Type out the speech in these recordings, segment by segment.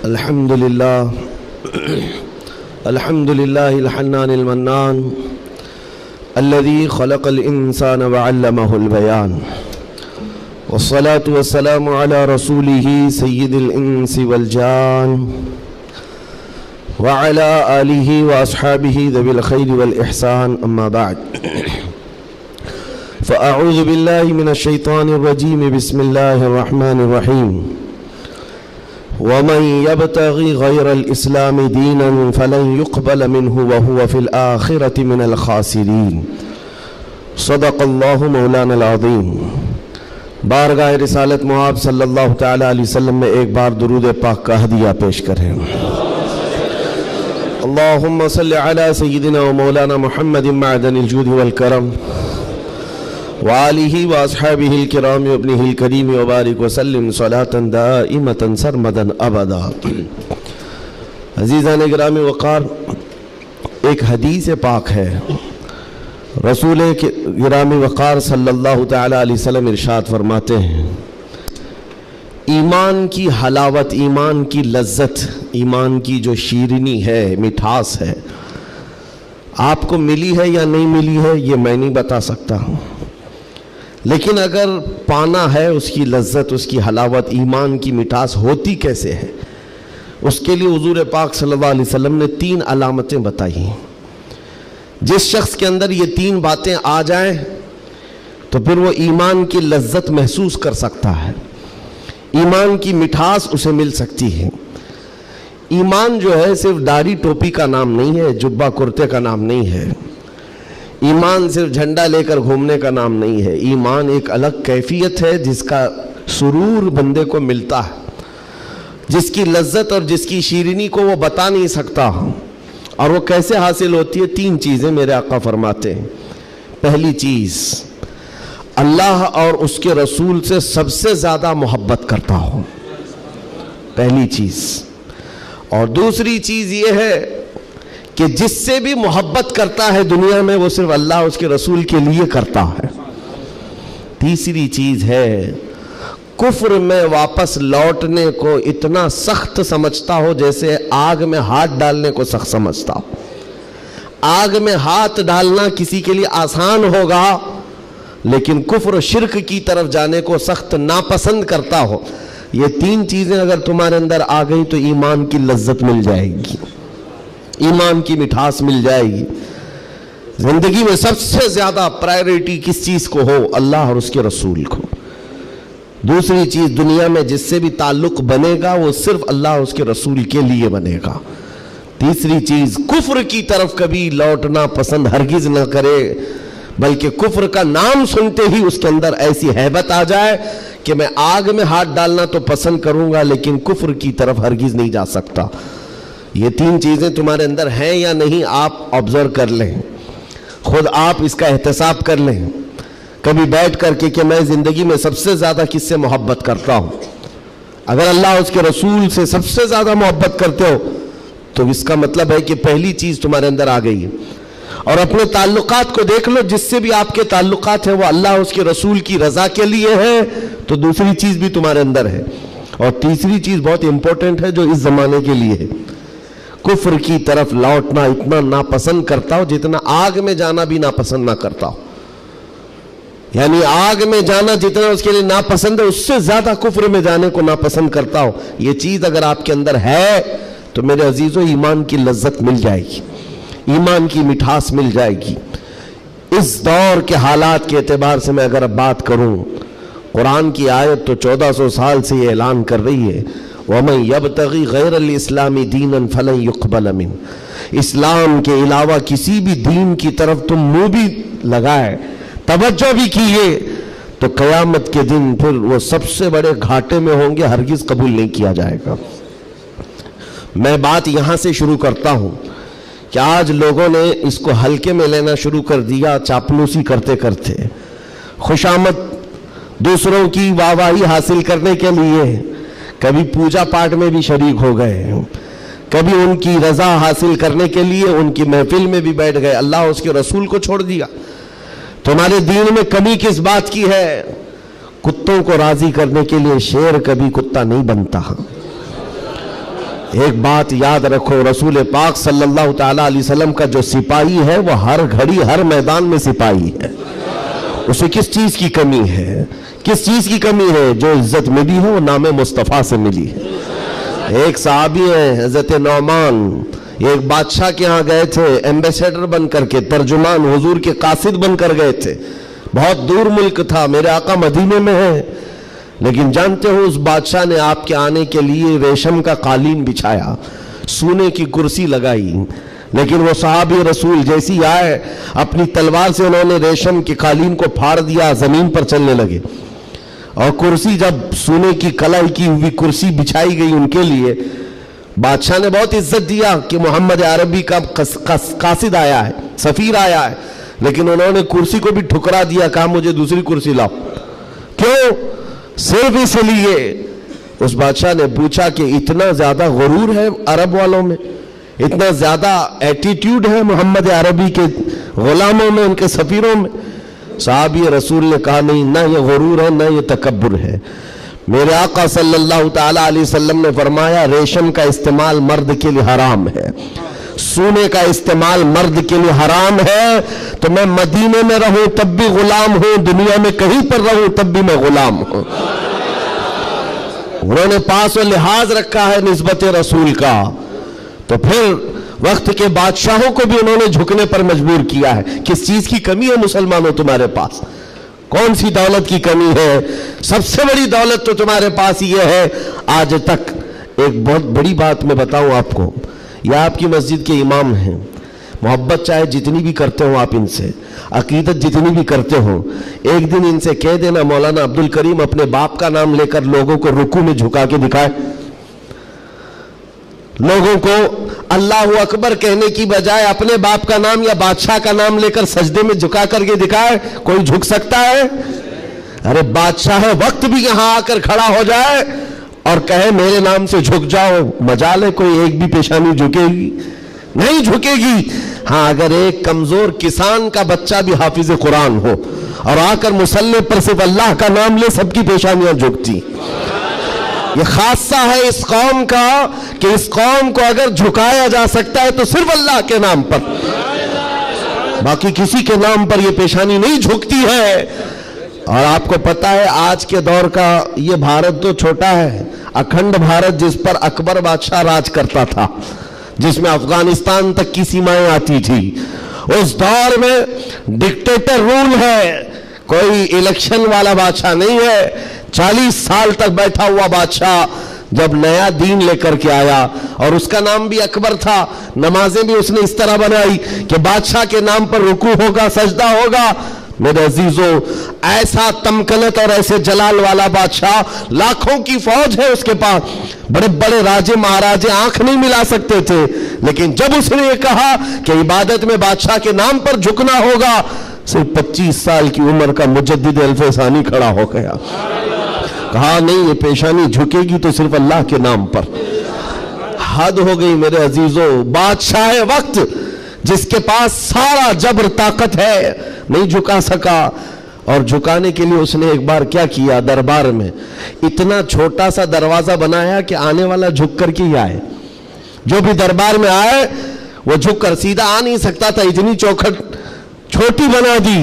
الحمد لله الحنان المنان الذي خلق الإنسان وعلمه البيان والصلاة والسلام على رسوله سيد الإنس والجان وعلى آله وأصحابه ذوي الخير والإحسان أما بعد فأعوذ بالله من الشيطان الرجيم بسم الله الرحمن الرحيم ومن يبتغي غير الإسلام دينا فلن يقبل منه وهو في الآخرة من الخاسرين صدق الله مولانا العظيم۔ بارگاہ رسالت مآب صلی اللہ تعالیٰ علیہ وسلم میں ایک بار درود پاک کا ہدیہ پیش کریں۔ اللہم صلی علی سیدنا و مولانا محمد معدن الجود والکرم وآلہ واصحابہ الکرام وابنہ الکریم وبارک وسلم صلاة دائمة سرمدا ابدا۔ عزیزان گرامی وقار، ایک حدیث پاک ہے، رسول گرامی وقار صلی اللہ تعالیٰ علیہ وسلم ارشاد فرماتے ہیں، ایمان کی حلاوت، ایمان کی لذت، ایمان کی جو شیرینی ہے، مٹھاس ہے، آپ کو ملی ہے یا نہیں ملی ہے یہ میں نہیں بتا سکتا ہوں، لیکن اگر پانا ہے اس کی لذت، اس کی حلاوت، ایمان کی مٹھاس ہوتی کیسے ہے، اس کے لیے حضور پاک صلی اللہ علیہ وسلم نے 3 علامتیں بتائی ہیں۔ جس شخص کے اندر یہ 3 باتیں آ جائیں تو پھر وہ ایمان کی لذت محسوس کر سکتا ہے، ایمان کی مٹھاس اسے مل سکتی ہے۔ ایمان جو ہے صرف داڑھی ٹوپی کا نام نہیں ہے، جبہ کرتے کا نام نہیں ہے، ایمان صرف جھنڈا لے کر گھومنے کا نام نہیں ہے، ایمان ایک الگ کیفیت ہے جس کا سرور بندے کو ملتا ہے، جس کی لذت اور جس کی شیرینی کو وہ بتا نہیں سکتا، اور وہ کیسے حاصل ہوتی ہے؟ 3 چیزیں میرے آقا فرماتے ہیں۔ پہلی چیز، اللہ اور اس کے رسول سے سب سے زیادہ محبت کرتا ہو، پہلی چیز۔ اور دوسری چیز یہ ہے کہ جس سے بھی محبت کرتا ہے دنیا میں وہ صرف اللہ اور اس کے رسول کے لیے کرتا ہے۔ تیسری چیز ہے، کفر میں واپس لوٹنے کو اتنا سخت سمجھتا ہو جیسے آگ میں ہاتھ ڈالنے کو سخت سمجھتا ہو۔ آگ میں ہاتھ ڈالنا کسی کے لیے آسان ہوگا، لیکن کفر و شرک کی طرف جانے کو سخت ناپسند کرتا ہو۔ یہ 3 چیزیں اگر تمہارے اندر آ گئی تو ایمان کی لذت مل جائے گی، ایمان کی مٹھاس مل جائے گی۔ زندگی میں سب سے زیادہ پرائیورٹی کس چیز کو ہو؟ اللہ اور اس کے رسول کو۔ دوسری چیز، دنیا میں جس سے بھی تعلق بنے گا وہ صرف اللہ اور اس کے رسول کے لیے بنے گا۔ تیسری چیز، کفر کی طرف کبھی لوٹنا پسند ہرگز نہ کرے، بلکہ کفر کا نام سنتے ہی اس کے اندر ایسی ہیبت آ جائے کہ میں آگ میں ہاتھ ڈالنا تو پسند کروں گا لیکن کفر کی طرف ہرگز نہیں جا سکتا۔ یہ 3 چیزیں تمہارے اندر ہیں یا نہیں، آپ آبزرو کر لیں، خود آپ اس کا احتساب کر لیں کبھی بیٹھ کر کے کہ میں زندگی میں سب سے زیادہ کس سے محبت کرتا ہوں۔ اگر اللہ اس کے رسول سے سب سے زیادہ محبت کرتے ہو تو اس کا مطلب ہے کہ پہلی چیز تمہارے اندر آ گئی ہے۔ اور اپنے تعلقات کو دیکھ لو، جس سے بھی آپ کے تعلقات ہیں وہ اللہ اس کے رسول کی رضا کے لیے ہے تو دوسری چیز بھی تمہارے اندر ہے۔ اور تیسری چیز بہت امپورٹنٹ ہے جو اس زمانے کے لیے ہے، کفر کی طرف لوٹنا اتنا ناپسند کرتا ہو جتنا آگ میں جانا بھی ناپسند نہ کرتا ہو۔ یعنی آگ میں جانا جتنا اس کے لیے ناپسند ہے اس سے زیادہ کفر میں جانے کو ناپسند کرتا ہو۔ یہ چیز اگر آپ کے اندر ہے تو میرے عزیزو ایمان کی لذت مل جائے گی، ایمان کی مٹھاس مل جائے گی۔ اس دور کے حالات کے اعتبار سے میں اگر اب بات کروں، قرآن کی آیت تو 1400 سال سے یہ اعلان کر رہی ہے، وَمَنْ يَبْتَغِي غَيْرَ الْإِسْلَامِ دِينًا فَلَنْ يُقْبَلَ مِنْهُ۔ اسلام کے علاوہ کسی بھی دین کی طرف تم منہ بھی لگائے، توجہ بھی کیے تو قیامت کے دن پھر وہ سب سے بڑے گھاٹے میں ہوں گے، ہرگز قبول نہیں کیا جائے گا۔ میں بات یہاں سے شروع کرتا ہوں کہ آج لوگوں نے اس کو ہلکے میں لینا شروع کر دیا، چاپلوسی کرتے کرتے، خوشامد دوسروں کی واہواہی حاصل کرنے کے لیے کبھی پوجا پاٹ میں بھی شریک ہو گئے، کبھی ان کی رضا حاصل کرنے کے لیے ان کی محفل میں بھی بیٹھ گئے، اللہ اور اس کے رسول کو چھوڑ دیا۔ تمہارے دین میں کمی کس بات کی ہے؟ کتوں کو راضی کرنے کے لیے شیر کبھی کتا نہیں بنتا، ایک بات یاد رکھو، رسول پاک صلی اللہ تعالیٰ علیہ وسلم کا جو سپاہی ہے وہ ہر گھڑی ہر میدان میں سپاہی ہے. اسے کس چیز کی کمی ہے؟ کس چیز کی کمی ہے؟ جو عزت ملی ہے وہ نام مصطفیٰ سے ملی ہے. ایک صحابی ہیں حضرت نعمان، ایک بادشاہ کے ہاں گئے تھے ایمبیسیڈر بن کر کے، ترجمان حضور کے قاصد بن کر گئے تھے. بہت دور ملک تھا، میرے آقا مدینے میں ہیں، لیکن جانتے ہو اس بادشاہ نے آپ کے آنے کے لیے ریشم کا قالین بچھایا، سونے کی کرسی لگائی. لیکن وہ صحابی رسول جیسی آئے، اپنی تلوار سے انہوں نے ریشم کے قالین کو پھاڑ دیا، زمین پر چلنے لگے. اور کرسی جب سونے کی کلائی کی ہوئی کرسی بچھائی گئی ان کے لیے، بادشاہ نے بہت عزت دیا کہ محمد عربی کا قاصد آیا ہے، سفیر آیا ہے، لیکن انہوں نے کرسی کو بھی ٹھکرا دیا، کہا مجھے دوسری کرسی لاؤ. کیوں؟ صرف اس لیے. اس بادشاہ نے پوچھا کہ اتنا زیادہ غرور ہے عرب والوں میں، اتنا زیادہ ایٹیٹیوڈ ہے محمد عربی کے غلاموں میں، ان کے سفیروں میں؟ صحابی رسول نے کہا نہیں، نہ یہ غرور ہے نہ یہ تکبر ہے. میرے آقا صلی اللہ تعالیٰ علیہ وسلم نے فرمایا ریشم کا استعمال مرد کے لیے حرام ہے، سونے کا استعمال مرد کے لیے حرام ہے. تو میں مدینے میں رہوں تب بھی غلام ہوں، دنیا میں کہیں پر رہوں تب بھی میں غلام ہوں. انہوں نے پاس و لحاظ رکھا ہے نسبت رسول کا. تو پھر وقت کے بادشاہوں کو بھی انہوں نے جھکنے پر مجبور کیا ہے. کس چیز کی کمی ہے مسلمانوں تمہارے پاس؟ کون سی دولت کی کمی ہے؟ سب سے بڑی دولت تو تمہارے پاس یہ ہے. آج تک ایک بہت بڑی بات میں بتاؤں آپ کو، یہ آپ کی مسجد کے امام ہیں، محبت چاہے جتنی بھی کرتے ہو آپ ان سے، عقیدت جتنی بھی کرتے ہو، ایک دن ان سے کہہ دینا مولانا عبد الکریم اپنے باپ کا نام لے کر لوگوں کو رکوع میں جھکا کے دکھائے. لوگوں کو اللہ اکبر کہنے کی بجائے اپنے باپ کا نام یا بادشاہ کا نام لے کر سجدے میں جھکا کر کے دکھائے. کوئی جھک سکتا ہے؟ ارے بادشاہ وقت بھی یہاں آ کر کھڑا ہو جائے اور کہے میرے نام سے جھک جاؤ، مجال ہے کوئی ایک بھی پیشانی جھکے گی؟ نہیں جھکے گی. ہاں اگر ایک کمزور کسان کا بچہ بھی حافظ قرآن ہو اور آ کر مصلی پر صرف اللہ کا نام لے، سب کی پیشانیاں جھکتی. یہ خاصہ ہے اس قوم کا کہ اس قوم کو اگر جھکایا جا سکتا ہے تو صرف اللہ کے نام پر، باقی کسی کے نام پر یہ پیشانی نہیں جھکتی ہے. اور آپ کو پتا ہے آج کے دور کا یہ بھارت تو چھوٹا ہے، اکھنڈ بھارت جس پر اکبر بادشاہ راج کرتا تھا، جس میں افغانستان تک کی سیمائیں آتی تھی، اس دور میں ڈکٹیٹر رول ہے، کوئی الیکشن والا بادشاہ نہیں ہے. 40 سال تک بیٹھا ہوا بادشاہ جب نیا دین لے کر کے آیا، اور اس کا نام بھی اکبر تھا، نمازیں بھی اس نے اس طرح بنائی کہ بادشاہ کے نام پر رکوع ہوگا، سجدہ ہوگا. میرے عزیزوں، ایسا تمکنت اور ایسے جلال والا بادشاہ، لاکھوں کی فوج ہے اس کے پاس، بڑے بڑے راجے مہاراجے آنکھ نہیں ملا سکتے تھے، لیکن جب اس نے یہ کہا کہ عبادت میں بادشاہ کے نام پر جھکنا ہوگا، صرف 25 سال کی عمر کا مجدد الف ثانی کھڑا ہو گیا، کہا نہیں یہ پیشانی جھکے گی تو صرف اللہ کے نام پر. حد ہو گئی میرے عزیزوں. بادشاہ وقت جس کے پاس سارا جبر طاقت ہے نہیں جھکا سکا. اور جھکانے کے لیے اس نے ایک بار کیا کیا، دربار میں اتنا چھوٹا سا دروازہ بنایا کہ آنے والا جھک کر کے ہی آئے. جو بھی دربار میں آئے وہ جھک کر، سیدھا آ نہیں سکتا تھا، اتنی چوکھٹ چھوٹی بنا دی.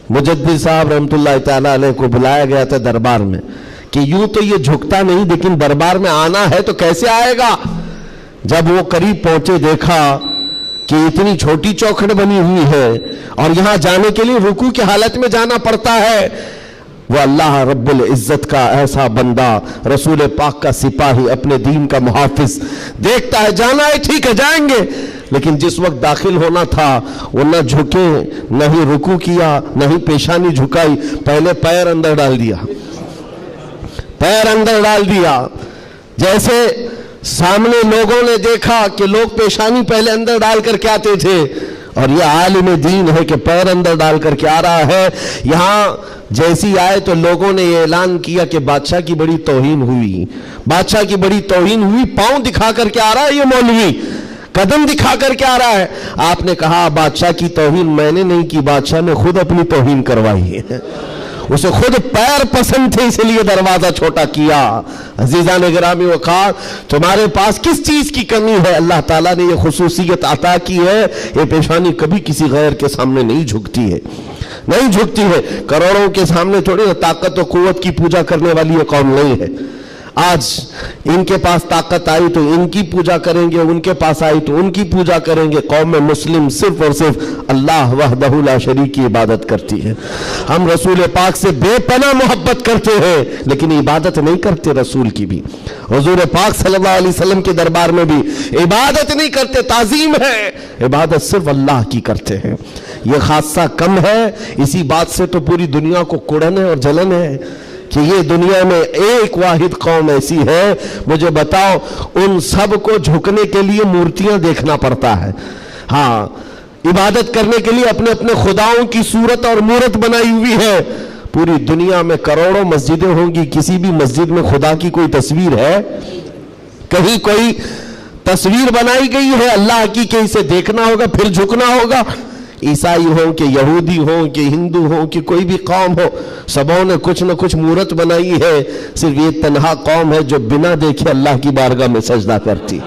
مجدد صاحب رحمت اللہ تعالیٰ علیہ کو بلایا گیا تھا دربار میں کہ یوں تو یہ جھکتا نہیں، لیکن دربار میں آنا ہے تو کیسے آئے گا. جب وہ قریب پہنچے دیکھا کہ اتنی چھوٹی چوکھٹ بنی ہوئی ہے اور یہاں جانے کے لیے رکوع کی حالت میں جانا پڑتا ہے. وہ اللہ رب العزت کا ایسا بندہ، رسول پاک کا سپاہی، اپنے دین کا محافظ، دیکھتا ہے جانا ہے ٹھیک ہے جائیں گے، لیکن جس وقت داخل ہونا تھا وہ نہ جھکے، نہ ہی رکوع کیا، نہ ہی پیشانی جھکائی، پہلے پیر اندر ڈال دیا، پیر اندر ڈال دیا. جیسے سامنے لوگوں نے دیکھا کہ لوگ پیشانی پہلے اندر ڈال کر کے آتے تھے، اور یہ عالم دین ہے کہ پیر اندر ڈال کر کے آ رہا ہے. یہاں جیسی آئے تو لوگوں نے یہ اعلان کیا کہ بادشاہ کی بڑی توہین ہوئی، بادشاہ کی بڑی توہین ہوئی. پاؤں دکھا کر کے آ رہا ہے یہ مولوی، قدم دکھا کر کے آ رہا ہے. آپ نے کہا بادشاہ کی توہین میں نے نہیں کی، بادشاہ نے خود اپنی توہین کروائی ہے. اسے خود پیر پسند تھے اس لیے دروازہ چھوٹا کیا۔ عزیزان گرامی وقار، تمہارے پاس کس چیز کی کمی ہے؟ اللہ تعالیٰ نے یہ خصوصیت عطا کی ہے، یہ پیشانی کبھی کسی غیر کے سامنے نہیں جھکتی ہے، نہیں جھکتی ہے۔ کروڑوں کے سامنے تھوڑی طاقت و قوت کی پوجا کرنے والی یہ قوم نہیں ہے۔ آج ان کے پاس طاقت آئی تو ان کی پوجا کریں گے، ان کے پاس آئی تو ان کی پوجا کریں گے۔ قوم مسلم صرف اور صرف اللہ وحدہ لا شریک کی عبادت کرتی ہے۔ ہم رسول پاک سے بے پناہ محبت کرتے ہیں لیکن عبادت نہیں کرتے رسول کی بھی۔ حضور پاک صلی اللہ علیہ وسلم کے دربار میں بھی عبادت نہیں کرتے، تعظیم ہے، عبادت صرف اللہ کی کرتے ہیں۔ یہ خاصہ کم ہے، اسی بات سے تو پوری دنیا کو کڑن ہے اور جلن ہے کہ یہ دنیا میں ایک واحد قوم ایسی ہے۔ مجھے بتاؤ، ان سب کو جھکنے کے لیے مورتیاں دیکھنا پڑتا ہے، ہاں عبادت کرنے کے لیے اپنے اپنے خداؤں کی صورت اور مورت بنائی ہوئی ہے۔ پوری دنیا میں کروڑوں مسجدیں ہوں گی، کسی بھی مسجد میں خدا کی کوئی تصویر ہے؟ کہیں کوئی تصویر بنائی گئی ہے اللہ کی کہ اسے دیکھنا ہوگا پھر جھکنا ہوگا؟ عیسائی ہوں کہ یہودی ہوں کہ ہندو ہوں کہ کوئی بھی قوم ہو، سبوں نے کچھ نہ کچھ مورت بنائی ہے۔ صرف یہ تنہا قوم ہے جو بنا دیکھے اللہ کی بارگاہ میں سجدہ کرتی۔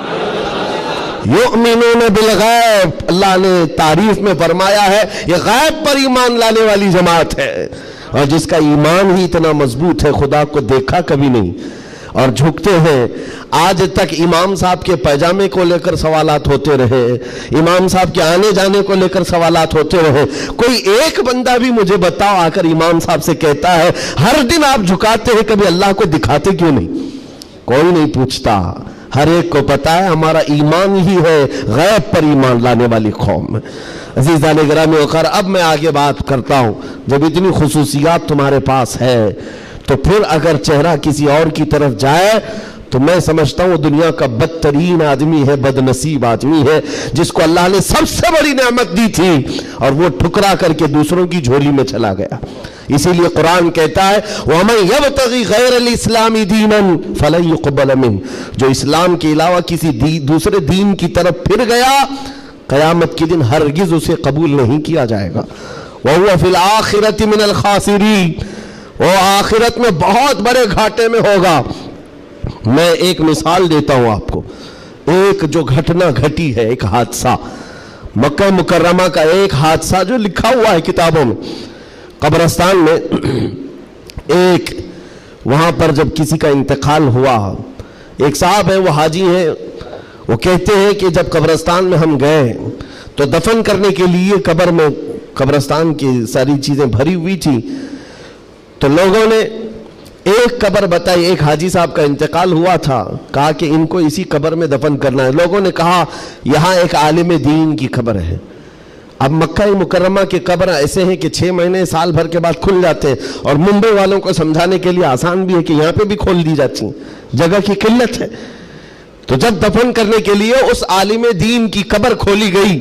یؤمنون بالغیب، اللہ نے تعریف میں فرمایا ہے یہ غیب پر ایمان لانے والی جماعت ہے، اور جس کا ایمان ہی اتنا مضبوط ہے خدا کو دیکھا کبھی نہیں اور جھکتے ہیں۔ آج تک امام صاحب کے پیجامے کو لے کر سوالات ہوتے رہے، امام صاحب کے آنے جانے کو لے کر سوالات ہوتے رہے، کوئی ایک بندہ بھی مجھے بتاؤ آ کر امام صاحب سے کہتا ہے ہر دن آپ جھکاتے ہیں کبھی اللہ کو دکھاتے کیوں نہیں؟ کوئی نہیں پوچھتا، ہر ایک کو پتا ہے ہمارا ایمان ہی ہے غیب پر ایمان لانے والی قوم۔ عزیزان گرامی وقار، اب میں آگے بات کرتا ہوں، جب اتنی خصوصیات تمہارے پاس ہے تو پھر اگر چہرہ کسی اور کی طرف جائے تو میں سمجھتا ہوں وہ دنیا کا بدترین آدمی ہے، بد نصیب آدمی ہے، جس کو اللہ نے سب سے بڑی نعمت دی تھی اور وہ ٹھکرا کر کے دوسروں کی جھولی میں چلا گیا۔ اسی لیے قرآن کہتا ہے وَمَنْ يَبْتَغِ غَيْرَ الْإِسْلَامِ دِينًا فَلَنْ يُقْبَلَ مِنْهُ، جو اسلام کے علاوہ کسی دوسرے دین کی طرف پھر گیا قیامت کے دن ہرگز اسے قبول نہیں کیا جائے گا۔ وَهُوَ فِي الْآخِرَةِ مِنَ الْخَاسِرِينَ، وہ آخرت میں بہت بڑے گھاٹے میں ہوگا۔ میں ایک مثال دیتا ہوں آپ کو، ایک جو گھٹنا گھٹی ہے، ایک حادثہ مکہ مکرمہ کا، ایک حادثہ جو لکھا ہوا ہے کتابوں میں۔ قبرستان میں ایک وہاں پر جب کسی کا انتقال ہوا، ایک صاحب ہیں وہ حاجی ہیں، وہ کہتے ہیں کہ جب قبرستان میں ہم گئے تو دفن کرنے کے لیے قبر میں قبرستان کی ساری چیزیں بھری ہوئی تھی، تو لوگوں نے ایک قبر بتائی، ایک حاجی صاحب کا انتقال ہوا تھا، کہا کہ ان کو اسی قبر میں دفن کرنا ہے۔ لوگوں نے کہا یہاں ایک عالم دین کی قبر ہے۔ اب مکہ مکرمہ کے قبر ایسے ہیں کہ 6 مہینے سال بھر کے بعد کھل جاتے ہیں، اور ممبئی والوں کو سمجھانے کے لیے آسان بھی ہے کہ یہاں پہ بھی کھول دی جاتی ہیں، جگہ کی قلت ہے۔ تو جب دفن کرنے کے لیے اس عالم دین کی قبر کھولی گئی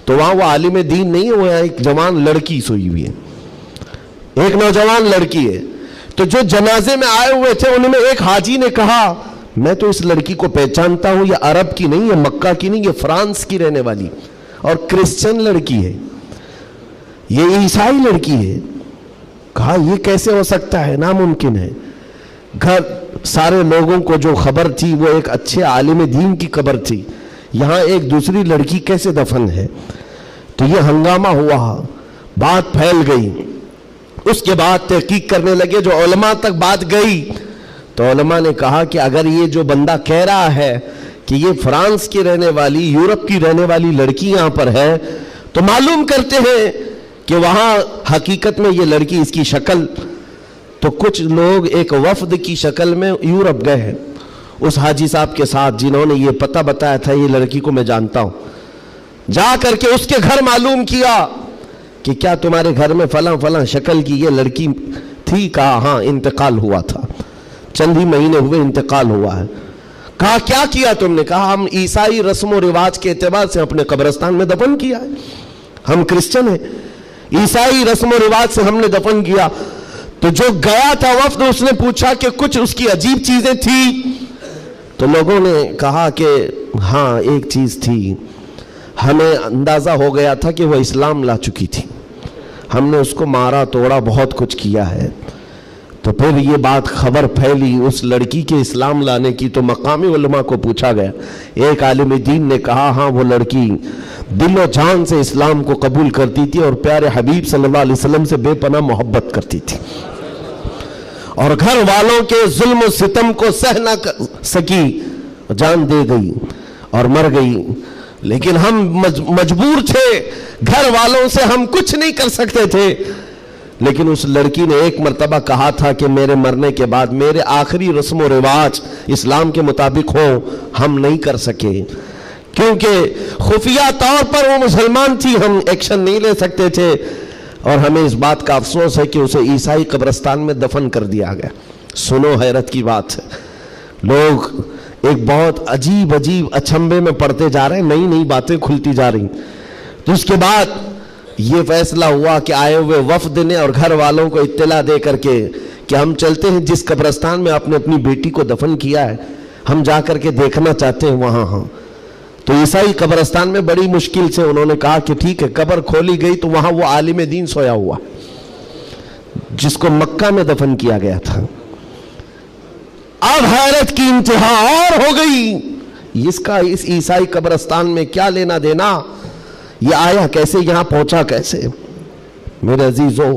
تو وہاں وہ عالم دین نہیں ہے، وہ ایک جوان لڑکی سوئی ہوئی ہے، ایک نوجوان لڑکی ہے۔ تو جو جنازے میں آئے ہوئے تھے انہوں نے، ایک حاجی نے کہا میں تو اس لڑکی کو پہچانتا ہوں، یہ عرب کی نہیں ہے، مکہ کی نہیں، یہ فرانس کی رہنے والی اور کرسچن لڑکی ہے، یہ عیسائی لڑکی ہے۔ کہا یہ کیسے ہو سکتا ہے، ناممکن ہے۔ گھر سارے لوگوں کو جو خبر تھی وہ ایک اچھے عالم دین کی قبر تھی، یہاں ایک دوسری لڑکی کیسے دفن ہے؟ تو یہ ہنگامہ ہوا، بات پھیل گئی۔ اس کے بعد تحقیق کرنے لگے، جو علماء تک بات گئی تو علماء نے کہا کہ اگر یہ جو بندہ کہہ رہا ہے کہ یہ فرانس کی رہنے والی، یورپ کی رہنے والی لڑکی یہاں پر ہے، تو معلوم کرتے ہیں کہ وہاں حقیقت میں یہ لڑکی، اس کی شکل، تو کچھ لوگ ایک وفد کی شکل میں یورپ گئے ہیں اس حاجی صاحب کے ساتھ، جنہوں نے یہ پتہ بتایا تھا یہ لڑکی کو میں جانتا ہوں۔ جا کر کے اس کے گھر معلوم کیا کہ کیا تمہارے گھر میں فلاں فلاں شکل کی یہ لڑکی تھی؟ کہا ہاں، انتقال ہوا تھا، چند ہی مہینے ہوئے انتقال ہوا ہے۔ کہا کیا کیا تم نے؟ کہا ہم عیسائی رسم و رواج کے اعتبار سے اپنے قبرستان میں دفن کیا ہے، ہم کرسچن ہیں، عیسائی رسم و رواج سے ہم نے دفن کیا۔ تو جو گیا تھا وفد، اس نے پوچھا کہ کچھ اس کی عجیب چیزیں تھی؟ تو لوگوں نے کہا کہ ہاں ایک چیز تھی، ہمیں اندازہ ہو گیا تھا کہ وہ اسلام لا چکی تھی، ہم نے اس کو مارا توڑا بہت کچھ کیا ہے. تو پھر یہ بات خبر پھیلی اس لڑکی کے اسلام لانے کی, تو مقامی علماء کو پوچھا گیا. ایک عالم دین نے کہا ہاں وہ لڑکی دل و جان سے اسلام کو قبول کرتی تھی اور پیارے حبیب صلی اللہ علیہ وسلم سے بے پناہ محبت کرتی تھی, اور گھر والوں کے ظلم و ستم کو سہ نہ سکی, جان دے گئی اور مر گئی. لیکن ہم مجبور تھے, گھر والوں سے ہم کچھ نہیں کر سکتے تھے. لیکن اس لڑکی نے ایک مرتبہ کہا تھا کہ میرے مرنے کے بعد میرے آخری رسم و رواج اسلام کے مطابق ہو. ہم نہیں کر سکے کیونکہ خفیہ طور پر وہ مسلمان تھی, ہم ایکشن نہیں لے سکتے تھے. اور ہمیں اس بات کا افسوس ہے کہ اسے عیسائی قبرستان میں دفن کر دیا گیا. سنو حیرت کی بات ہے, لوگ ایک بہت عجیب اچنبے میں پڑتے جا رہے ہیں, نئی نئی باتیں کھلتی جا رہی. تو اس کے بعد یہ فیصلہ ہوا کہ آئے ہوئے وفد نے اور گھر والوں کو اطلاع دے کر کے کہ ہم چلتے ہیں جس قبرستان میں آپ نے اپنی بیٹی کو دفن کیا ہے, ہم جا کر کے دیکھنا چاہتے ہیں وہاں. ہاں, تو عیسائی قبرستان میں بڑی مشکل سے انہوں نے کہا کہ ٹھیک ہے. قبر کھولی گئی تو وہاں وہ عالم دین سویا ہوا جس کو مکہ میں دفن کیا گیا تھا. اب حیرت کی انتہا اور ہو گئی, اس کا اس عیسائی قبرستان میں کیا لینا دینا, یہ آیا کیسے, یہاں پہنچا کیسے. میرے عزیزو,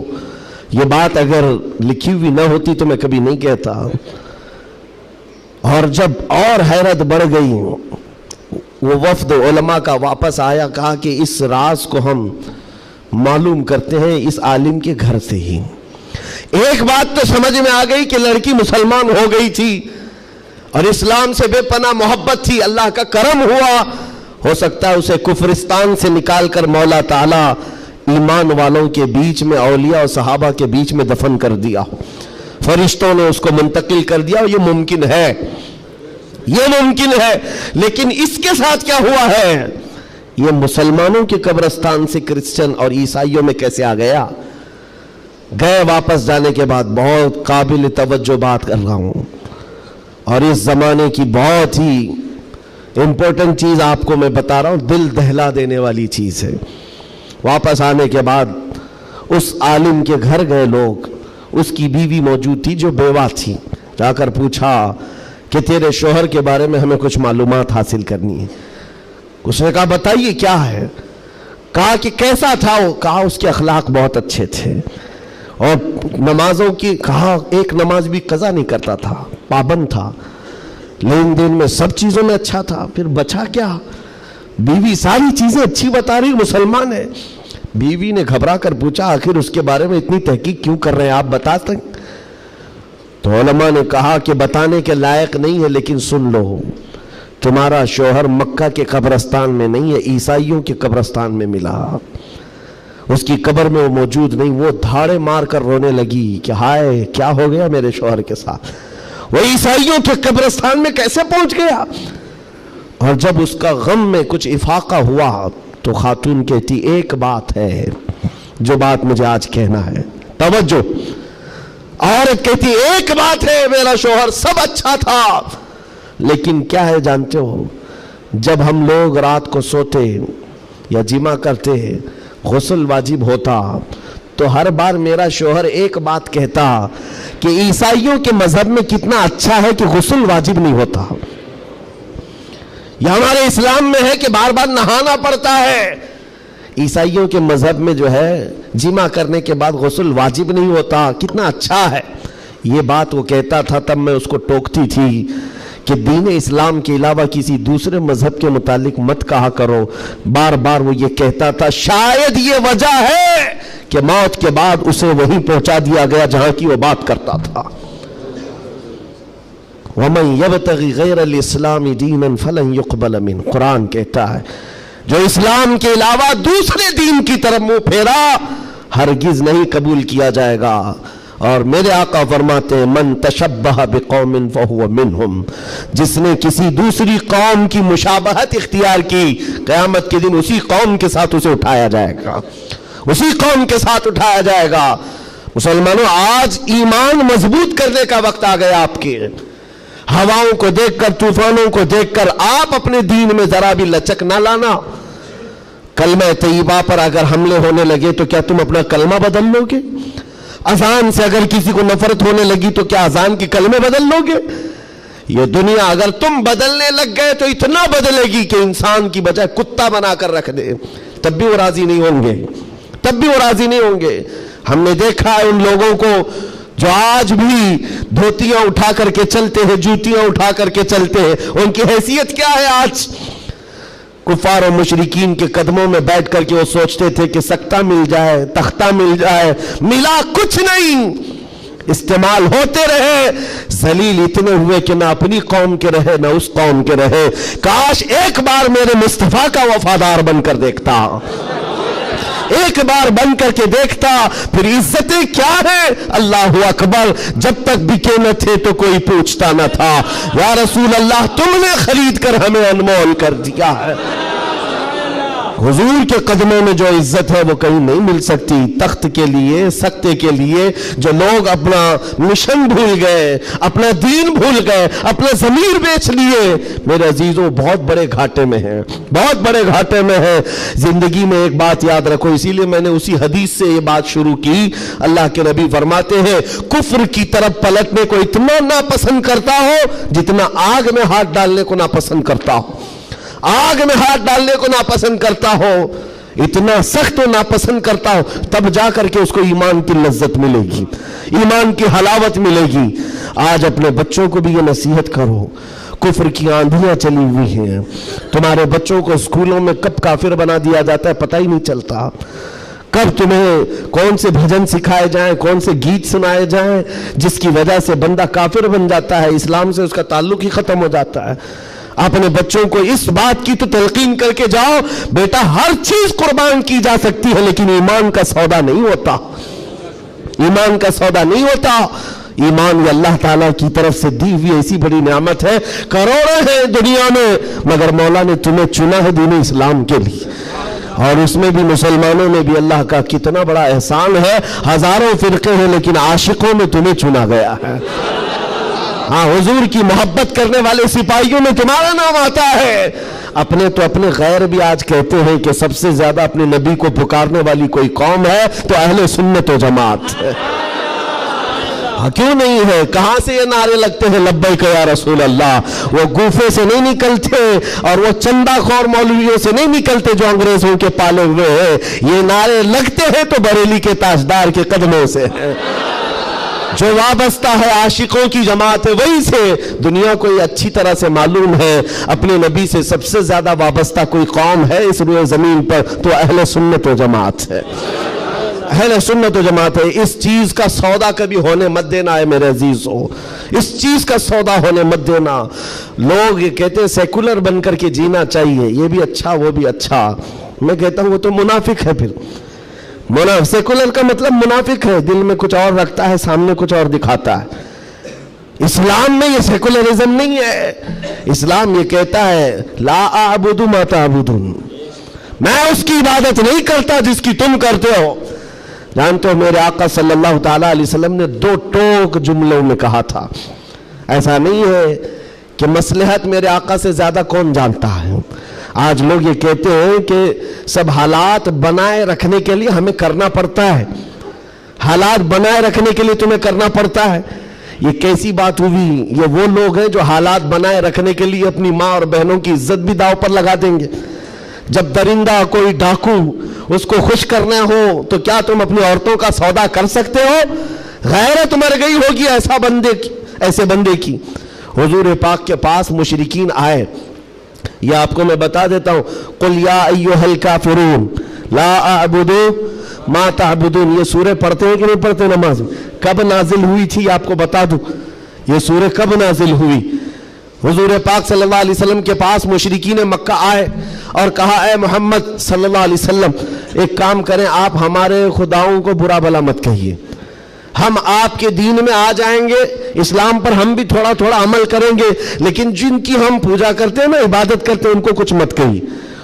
یہ بات اگر لکھی ہوئی نہ ہوتی تو میں کبھی نہیں کہتا. اور جب اور حیرت بڑھ گئی, وہ وفد علماء کا واپس آیا, کہا کہ اس راز کو ہم معلوم کرتے ہیں اس عالم کے گھر سے ہی. ایک بات تو سمجھ میں آ گئی کہ لڑکی مسلمان ہو گئی تھی اور اسلام سے بے پناہ محبت تھی. اللہ کا کرم ہوا, ہو سکتا ہے اسے کفرستان سے نکال کر مولا تعالیٰ ایمان والوں کے بیچ میں, اولیاء اور صحابہ کے بیچ میں دفن کر دیا, فرشتوں نے اس کو منتقل کر دیا. یہ ممکن ہے, یہ ممکن ہے. لیکن اس کے ساتھ کیا ہوا ہے, یہ مسلمانوں کے قبرستان سے کرسچن اور عیسائیوں میں کیسے آ گیا. گئے واپس جانے کے بعد بہت قابل توجہ بات کر رہا ہوں, اور اس زمانے کی بہت ہی امپورٹنٹ چیز آپ کو میں بتا رہا ہوں, دل دہلا دینے والی چیز ہے. واپس آنے کے بعد اس عالم کے گھر گئے لوگ, اس کی بیوی موجود تھی جو بیوہ تھی. جا کر پوچھا کہ تیرے شوہر کے بارے میں ہمیں کچھ معلومات حاصل کرنی ہے. اس نے کہا بتائیے کیا ہے. کہا کہ کیسا تھا وہ. کہا اس کے اخلاق بہت اچھے تھے, اور نمازوں کی, کہا ایک نماز بھی قضا نہیں کرتا تھا, پابند تھا, لین دین میں سب چیزوں میں اچھا تھا. پھر بچا کیا, بیوی ساری چیزیں اچھی بتا رہی, مسلمان ہے. بیوی نے گھبرا کر پوچھا آخر اس کے بارے میں اتنی تحقیق کیوں کر رہے ہیں, آپ بتا سکیں. تو علماء نے کہا کہ بتانے کے لائق نہیں ہے, لیکن سن لو, تمہارا شوہر مکہ کے قبرستان میں نہیں ہے, عیسائیوں کے قبرستان میں ملا. اس کی قبر میں وہ موجود نہیں. وہ دھاڑے مار کر رونے لگی کہ ہائے کیا ہو گیا میرے شوہر کے ساتھ, وہ عیسائیوں کے قبرستان میں کیسے پہنچ گیا. اور جب اس کا غم میں کچھ افاقہ ہوا تو خاتون کہتی ایک بات ہے جو بات مجھے آج کہنا ہے, توجہ. عورت کہتی ایک بات ہے, میرا شوہر سب اچھا تھا, لیکن کیا ہے جانتے ہو, جب ہم لوگ رات کو سوتے یا جمع کرتے غسل واجب ہوتا تو ہر بار میرا شوہر ایک بات کہتا کہ عیسائیوں کے مذہب میں کتنا اچھا ہے کہ غسل واجب نہیں ہوتا. یہ ہمارے اسلام میں ہے کہ بار بار نہانا پڑتا ہے, عیسائیوں کے مذہب میں جو ہے جمع کرنے کے بعد غسل واجب نہیں ہوتا, کتنا اچھا ہے. یہ بات وہ کہتا تھا, تب میں اس کو ٹوکتی تھی کہ دین اسلام کے علاوہ کسی دوسرے مذہب کے متعلق مت کہا کرو. بار بار وہ یہ کہتا تھا, شاید یہ وجہ ہے کہ موت کے بعد اسے وہیں پہنچا دیا گیا جہاں کی وہ بات کرتا تھا. وَمَنْ يَبْتَغِ غَيْرَ الْإِسْلَامِ دِينًا فَلَنْ يُقْبَلَ مِنْهُ, قرآن کہتا ہے جو اسلام کے علاوہ دوسرے دین کی طرف منہ پھیرا ہرگز نہیں قبول کیا جائے گا. اور میرے آقا فرماتے ہیں من تشبہ بقوم فہو منہم, جس نے کسی دوسری قوم کی مشابہت اختیار کی قیامت کے دن اسی قوم کے ساتھ اسے اٹھایا جائے گا, اسی قوم کے ساتھ اٹھایا جائے گا. مسلمانوں, آج ایمان مضبوط کرنے کا وقت آ گیا. آپ کے ہواؤں کو دیکھ کر, طوفانوں کو دیکھ کر آپ اپنے دین میں ذرا بھی لچک نہ لانا. کلمہ طیبہ پر اگر حملے ہونے لگے تو کیا تم اپنا کلمہ بدل لو گے؟ اذان سے اگر کسی کو نفرت ہونے لگی تو کیا اذان کے کلمے بدل لو گے؟ یہ دنیا اگر تم بدلنے لگ گئے تو اتنا بدلے گی کہ انسان کی بجائے کتا بنا کر رکھ دے، تب بھی وہ راضی نہیں ہوں گے، تب بھی وہ راضی نہیں ہوں گے۔ ہم نے دیکھا ہے ان لوگوں کو جو آج بھی دھوتیاں اٹھا کر کے چلتے ہیں، جوتیاں اٹھا کر کے چلتے ہیں، ان کی حیثیت کیا ہے؟ آج کفار و مشرکین کے قدموں میں بیٹھ کر کے وہ سوچتے تھے کہ سکتہ مل جائے، تختہ مل جائے، ملا کچھ نہیں، استعمال ہوتے رہے، ذلیل اتنے ہوئے کہ نہ اپنی قوم کے رہے نہ اس قوم کے رہے۔ کاش ایک بار میرے مصطفیٰ کا وفادار بن کر دیکھتا، ایک بار بن کر کے دیکھتا، پھر عزتیں کیا ہے؟ اللہ اکبر، جب تک بکے نہ تھے تو کوئی پوچھتا نہ تھا، یا رسول اللہ تم نے خرید کر ہمیں انمول کر دیا ہے۔ حضور کے قدموں میں جو عزت ہے وہ کہیں نہیں مل سکتی۔ تخت کے لیے، سکتے کے لیے جو لوگ اپنا مشن بھول گئے، اپنا دین بھول گئے، اپنا ضمیر بیچ لیے، میرے عزیزوں بہت بڑے گھاٹے میں ہیں، بہت بڑے گھاٹے میں ہیں۔ زندگی میں ایک بات یاد رکھو، اسی لیے میں نے اسی حدیث سے یہ بات شروع کی۔ اللہ کے نبی فرماتے ہیں کفر کی طرف پلٹنے کو اتنا ناپسند کرتا ہو جتنا آگ میں ہاتھ ڈالنے کو ناپسند کرتا ہو، آگ میں ہاتھ ڈالنے کو ناپسند کرتا ہو، اتنا سخت و ناپسند کرتا ہو، تب جا کر کے اس کو ایمان کی لذت ملے گی، ایمان کی حلاوت ملے گی۔ آج اپنے بچوں کو بھی یہ نصیحت کرو، کفر کی آندھیاں چلی ہوئی ہیں، تمہارے بچوں کو اسکولوں میں کب کافر بنا دیا جاتا ہے پتہ ہی نہیں چلتا، کب تمہیں کون سے بھجن سکھائے جائیں، کون سے گیت سنائے جائیں جس کی وجہ سے بندہ کافر بن جاتا ہے، اسلام سے اس کا تعلق ہی ختم ہو جاتا ہے۔ اپنے بچوں کو اس بات کی تو تلقین کر کے جاؤ، بیٹا ہر چیز قربان کی جا سکتی ہے لیکن ایمان کا سودا نہیں ہوتا، ایمان کا سودا نہیں ہوتا۔ ایمان یہ اللہ تعالیٰ کی طرف سے دی ہوئی ایسی بڑی نعمت ہے، کروڑوں ہیں دنیا میں مگر مولا نے تمہیں چنا ہے دین اسلام کے لیے، اور اس میں بھی مسلمانوں میں بھی اللہ کا کتنا بڑا احسان ہے، ہزاروں فرقے ہیں لیکن عاشقوں میں تمہیں چنا گیا ہے۔ ہاں، حضور کی محبت کرنے والے سپاہیوں میں تمہارا نام آتا ہے۔ اپنے تو اپنے غیر بھی آج کہتے ہیں کہ سب سے زیادہ اپنے نبی کو پکارنے والی کوئی قوم ہے تو اہل سنت و جماعت ہے۔ کیوں نہیں ہے؟ کہاں سے یہ نعرے لگتے ہیں لبیک یا رسول اللہ؟ وہ گوفے سے نہیں نکلتے اور وہ چندہ خور مولویوں سے نہیں نکلتے جو انگریزوں کے پالے ہوئے ہیں، یہ نعرے لگتے ہیں تو بریلی کے تاجدار کے قدموں سے ہیں۔ جو وابستہ ہے عاشقوں کی جماعت ہے وہی سے۔ دنیا کو یہ اچھی طرح سے معلوم ہے اپنے نبی سے سب سے زیادہ وابستہ کوئی قوم ہے اس روئے زمین پر تو اہل سنت و جماعت ہے، اہل سنت و جماعت ہے۔ اس چیز کا سودا کبھی ہونے مت دینا ہے میرے عزیزو، اس چیز کا سودا ہونے مت دینا۔ لوگ یہ کہتے ہیں سیکولر بن کر کے جینا چاہیے، یہ بھی اچھا وہ بھی اچھا، میں کہتا ہوں وہ تو منافق ہے۔ پھر سیکولر کا مطلب منافق ہے، دل میں کچھ اور رکھتا ہے سامنے کچھ اور دکھاتا ہے۔ اسلام میں یہ سیکولرزم نہیں ہے، اسلام یہ کہتا ہے لا اعبد ما تعبدون، میں اس کی عبادت نہیں کرتا جس کی تم کرتے ہو۔ جانتے ہو میرے آقا صلی اللہ تعالیٰ علیہ وسلم نے 2 ٹوک جملوں میں کہا تھا، ایسا نہیں ہے کہ مصلحت میرے آقا سے زیادہ کون جانتا ہے۔ آج لوگ یہ کہتے ہیں کہ سب حالات بنائے رکھنے کے لیے ہمیں کرنا پڑتا ہے، حالات بنائے رکھنے کے لیے تمہیں کرنا پڑتا ہے۔ یہ کیسی بات ہوئی؟ یہ وہ لوگ ہیں جو حالات بنائے رکھنے کے لیے اپنی ماں اور بہنوں کی عزت بھی داؤ پر لگا دیں گے۔ جب درندہ کوئی ڈاکو اس کو خوش کرنا ہو تو کیا تم اپنی عورتوں کا سودا کر سکتے ہو؟ غیرت مر گئی ہوگی ایسے بندے کی۔ حضور پاک کے پاس مشرکین آئے، یہ آپ کو میں بتا دیتا ہوں، قل یا ایھا الکافرون لا اعبد ما تعبدون، یہ سورہ پڑھتے ہیں کہ نہیں پڑھتے نماز میں؟ کب نازل ہوئی تھی آپ کو بتا دوں، یہ سورہ کب نازل ہوئی؟ حضور پاک صلی اللہ علیہ وسلم کے پاس مشرکین مکہ آئے اور کہا اے محمد صلی اللہ علیہ وسلم ایک کام کریں، آپ ہمارے خداؤں کو برا بھلا مت کہیے، ہم آپ کے دین میں آ جائیں گے، اسلام پر ہم بھی تھوڑا تھوڑا عمل کریں گے، لیکن جن کی ہم پوجا کرتے ہیں نا، عبادت کرتے ہیں، ان کو کچھ مت کہیے۔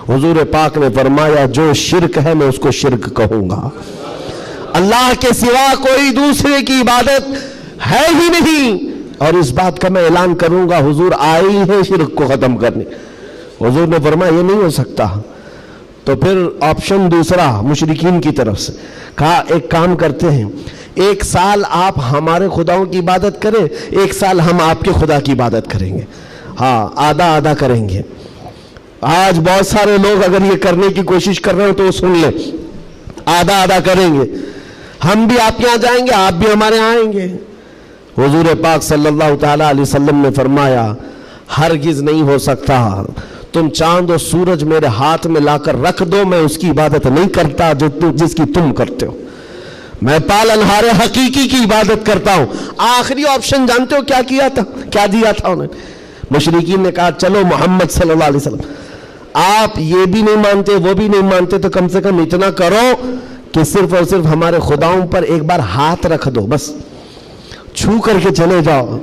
حضور پاک نے فرمایا جو شرک ہے میں اس کو شرک کہوں گا، اللہ کے سوا کوئی دوسرے کی عبادت ہے ہی نہیں، اور اس بات کا میں اعلان کروں گا حضور آئے ہی ہیں شرک کو ختم کرنے۔ حضور نے فرمایا یہ نہیں ہو سکتا، تو پھر آپشن دوسرا مشرکین کی طرف سے کہا ایک کام کرتے ہیں، 1 سال آپ ہمارے خداؤں کی عبادت کریں، 1 سال ہم آپ کے خدا کی عبادت کریں گے، ہاں آدھا آدھا کریں گے۔ آج بہت سارے لوگ اگر یہ کرنے کی کوشش کر رہے ہیں تو وہ سن لیں، آدھا آدھا کریں گے، ہم بھی آپ کے یہاں جائیں گے، آپ بھی ہمارے یہاں آئیں گے۔ حضور پاک صلی اللہ تعالیٰ علیہ وسلم نے فرمایا ہرگز نہیں ہو سکتا، تم چاند اور سورج میرے ہاتھ میں لا کر رکھ دو، میں اس کی عبادت نہیں کرتا جس کی تم کرتے ہو، میں پالنہار حقیقی کی عبادت کرتا ہوں۔ آخری آپشن جانتے ہو کیا کیا تھا، کیا دیا تھا انہوں نے؟ مشرکین نے کہا چلو محمد صلی اللہ علیہ وسلم آپ یہ بھی نہیں مانتے وہ بھی نہیں مانتے تو کم سے کم اتنا کرو کہ صرف اور صرف ہمارے خداؤں پر ایک بار ہاتھ رکھ دو، بس چھو کر کے چلے جاؤ۔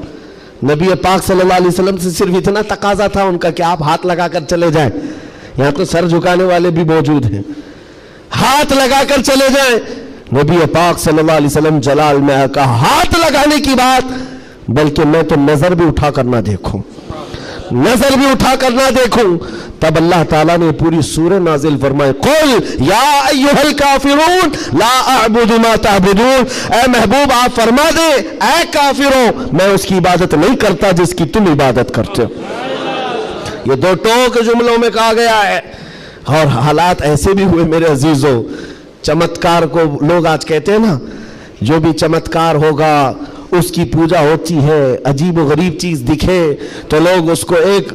نبی پاک صلی اللہ علیہ وسلم سے صرف اتنا تقاضا تھا ان کا کہ آپ ہاتھ لگا کر چلے جائیں، یہاں تو سر جھکانے والے بھی موجود ہیں، ہاتھ لگا کر چلے جائیں۔ نبی پاک صلی اللہ علیہ وسلم جلال میں کہا ہاتھ لگانے کی بات، بلکہ میں تو نظر بھی اٹھا کر نہ دیکھوں، نظر بھی اٹھا کر نہ دیکھوں۔ تب اللہ تعالیٰ نے پوری سورہ نازل فرمائے قل یا ایھا الکافرون لا اعبد ما تعبدون، اے محبوب آپ فرما دے اے کافروں میں اس کی عبادت نہیں کرتا جس کی تم عبادت کرتے ہو۔ یہ 2 ٹوک جملوں میں کہا گیا ہے، اور حالات ایسے بھی ہوئے میرے عزیزوں، چمتکار کو لوگ آج کہتے ہیں نا جو بھی چمتکار ہوگا اس کی پوجا ہوتی ہے، عجیب و غریب چیز دکھے تو لوگ اس کو ایک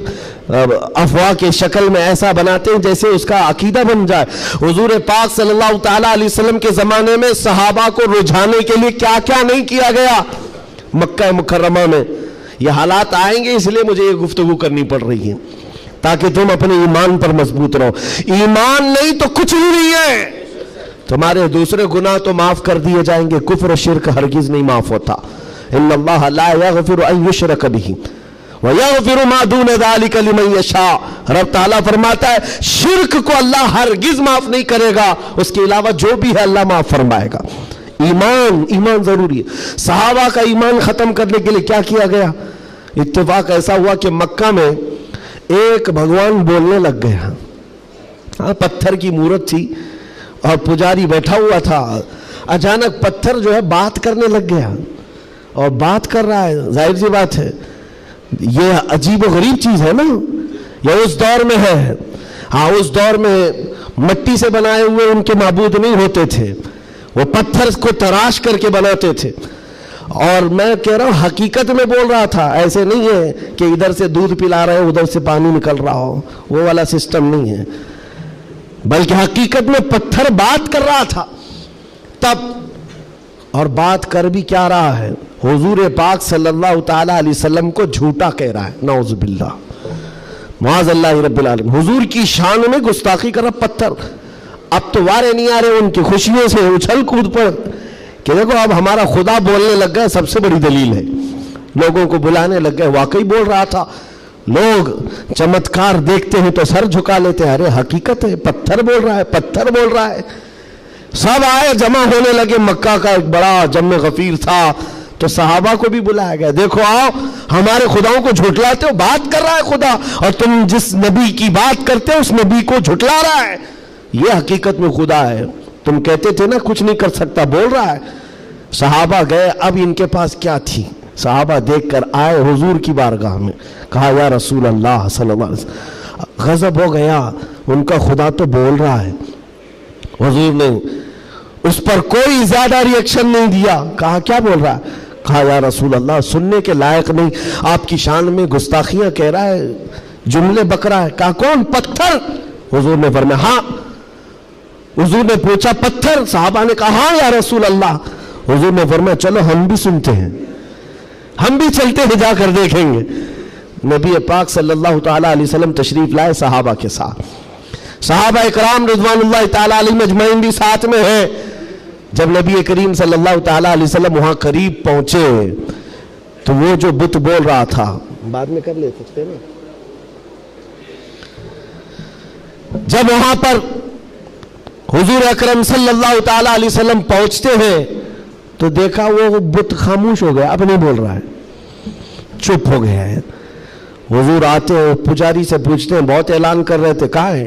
افواہ کے شکل میں ایسا بناتے ہیں جیسے اس کا عقیدہ بن جائے۔ حضور پاک صلی اللہ تعالیٰ علیہ وسلم کے زمانے میں صحابہ کو رجھانے کے لیے کیا کیا نہیں کیا گیا مکہ مکرمہ میں۔ یہ حالات آئیں گے اس لیے مجھے یہ گفتگو کرنی پڑ رہی ہے تاکہ تم اپنے ایمان پر مضبوط رہو۔ ایمان نہیں تو کچھ بھی نہیں ہے، تمہارے دوسرے گناہ تو معاف کر دیے جائیں گے، کفر و شرک ہرگز نہیں معاف ہوتا۔ ان اللہ لا یغفر ان یشرک بہ ویغفر ما دون ذلک لمن یشاء، رب تعالیٰ فرماتا ہے شرک کو اللہ ہرگز معاف نہیں کرے گا، اس کے علاوہ جو بھی ہے اللہ معاف فرمائے گا۔ ایمان ضروری ہے۔ صحابہ کا ایمان ختم کرنے کے لیے کیا کیا گیا؟ اتفاق ایسا ہوا کہ مکہ میں ایک بھگوان بولنے لگ گیا، پتھر کی مورت تھی اور پجاری بیٹھا ہوا تھا، اچانک پتھر جو ہے بات کرنے لگ گیا اور بات کر رہا ہے، ظاہر سی بات ہے یہ عجیب و غریب چیز ہے نا، یہ اس دور میں ہے۔ ہاں اس دور میں مٹی سے بنائے ہوئے ان کے معبود نہیں ہوتے تھے، وہ پتھر کو تراش کر کے بناتے تھے، اور میں کہہ رہا ہوں حقیقت میں بول رہا تھا، ایسے نہیں ہے کہ ادھر سے دودھ پلا رہے ادھر سے پانی نکل رہا ہو، وہ والا سسٹم نہیں ہے، بلکہ حقیقت میں پتھر بات کر رہا تھا۔ تب اور بات کر بھی کیا رہا ہے، حضور پاک صلی اللہ تعالیٰ علیہ وسلم کو جھوٹا کہہ رہا ہے، نعوذ باللہ معاذ اللہ رب العالمین، حضور کی شان میں گستاخی کر رہا پتھر۔ اب تو وارے نہیں آ رہے ان کی خوشیوں سے اچھل کود پر کہ دیکھو اب ہمارا خدا بولنے لگ گئے، سب سے بڑی دلیل ہے، لوگوں کو بلانے لگ گئے، واقعی بول رہا تھا۔ لوگ چمتکار دیکھتے ہیں تو سر جھکا لیتے ہیں، ارے حقیقت ہے پتھر بول رہا ہے، پتھر بول رہا ہے۔ سب آئے جمع ہونے لگے، مکہ کا ایک بڑا جم غفیر تھا، تو صحابہ کو بھی بلایا گیا، دیکھو آؤ ہمارے خداؤں کو جھٹلاتے ہو، بات کر رہا ہے خدا، اور تم جس نبی کی بات کرتے ہو اس نبی کو جھٹلا رہا ہے، یہ حقیقت میں خدا ہے، تم کہتے تھے نا کچھ نہیں کر سکتا، بول رہا ہے۔ صحابہ گئے، اب ان کے پاس کیا تھی، صحابہ دیکھ کر آئے حضور کی بارگاہ میں، کہا یا رسول اللہ صلی اللہ علیہ وسلم، غضب ہو گیا، ان کا خدا تو بول رہا ہے۔ حضور نے اس پر کوئی زیادہ ریئیکشن نہیں دیا، کہا کیا بول رہا ہے؟ کہا یا رسول اللہ سننے کے لائق نہیں، آپ کی شان میں گستاخیاں کہہ رہا ہے، جملے بک رہا ہے۔ کہا کون؟ پتھر۔ حضور نے فرمایا ہاں۔ حضور نے پوچھا پتھر؟ صحابہ نے کہا ہاں یا رسول اللہ۔ حضور نے فرمایا چلو ہم بھی سنتے ہیں، ہم بھی چلتے ہیں، جا کر دیکھیں گے۔ نبی پاک صلی اللہ تعالیٰ علیہ وسلم تشریف لائے صحابہ کے ساتھ، صحابہ اکرام رضوان اللہ تعالیٰ علیہ مجمعین بھی ساتھ میں ہیں۔ جب نبی کریم صلی اللہ تعالیٰ علیہ وسلم وہاں قریب پہنچے تو وہ جو بت بول رہا تھا، بعد میں کر لے سکتے نا، جب وہاں پر حضور اکرم صلی اللہ تعالیٰ علیہ وسلم پہنچتے ہیں تو دیکھا وہ بت خاموش ہو گیا، اب نہیں بول رہا ہے، چپ ہو گیا ہے۔ حضور آتے ہیں، پجاری سے پوچھتے ہیں، بہت اعلان کر رہے تھے، کہاں ہے؟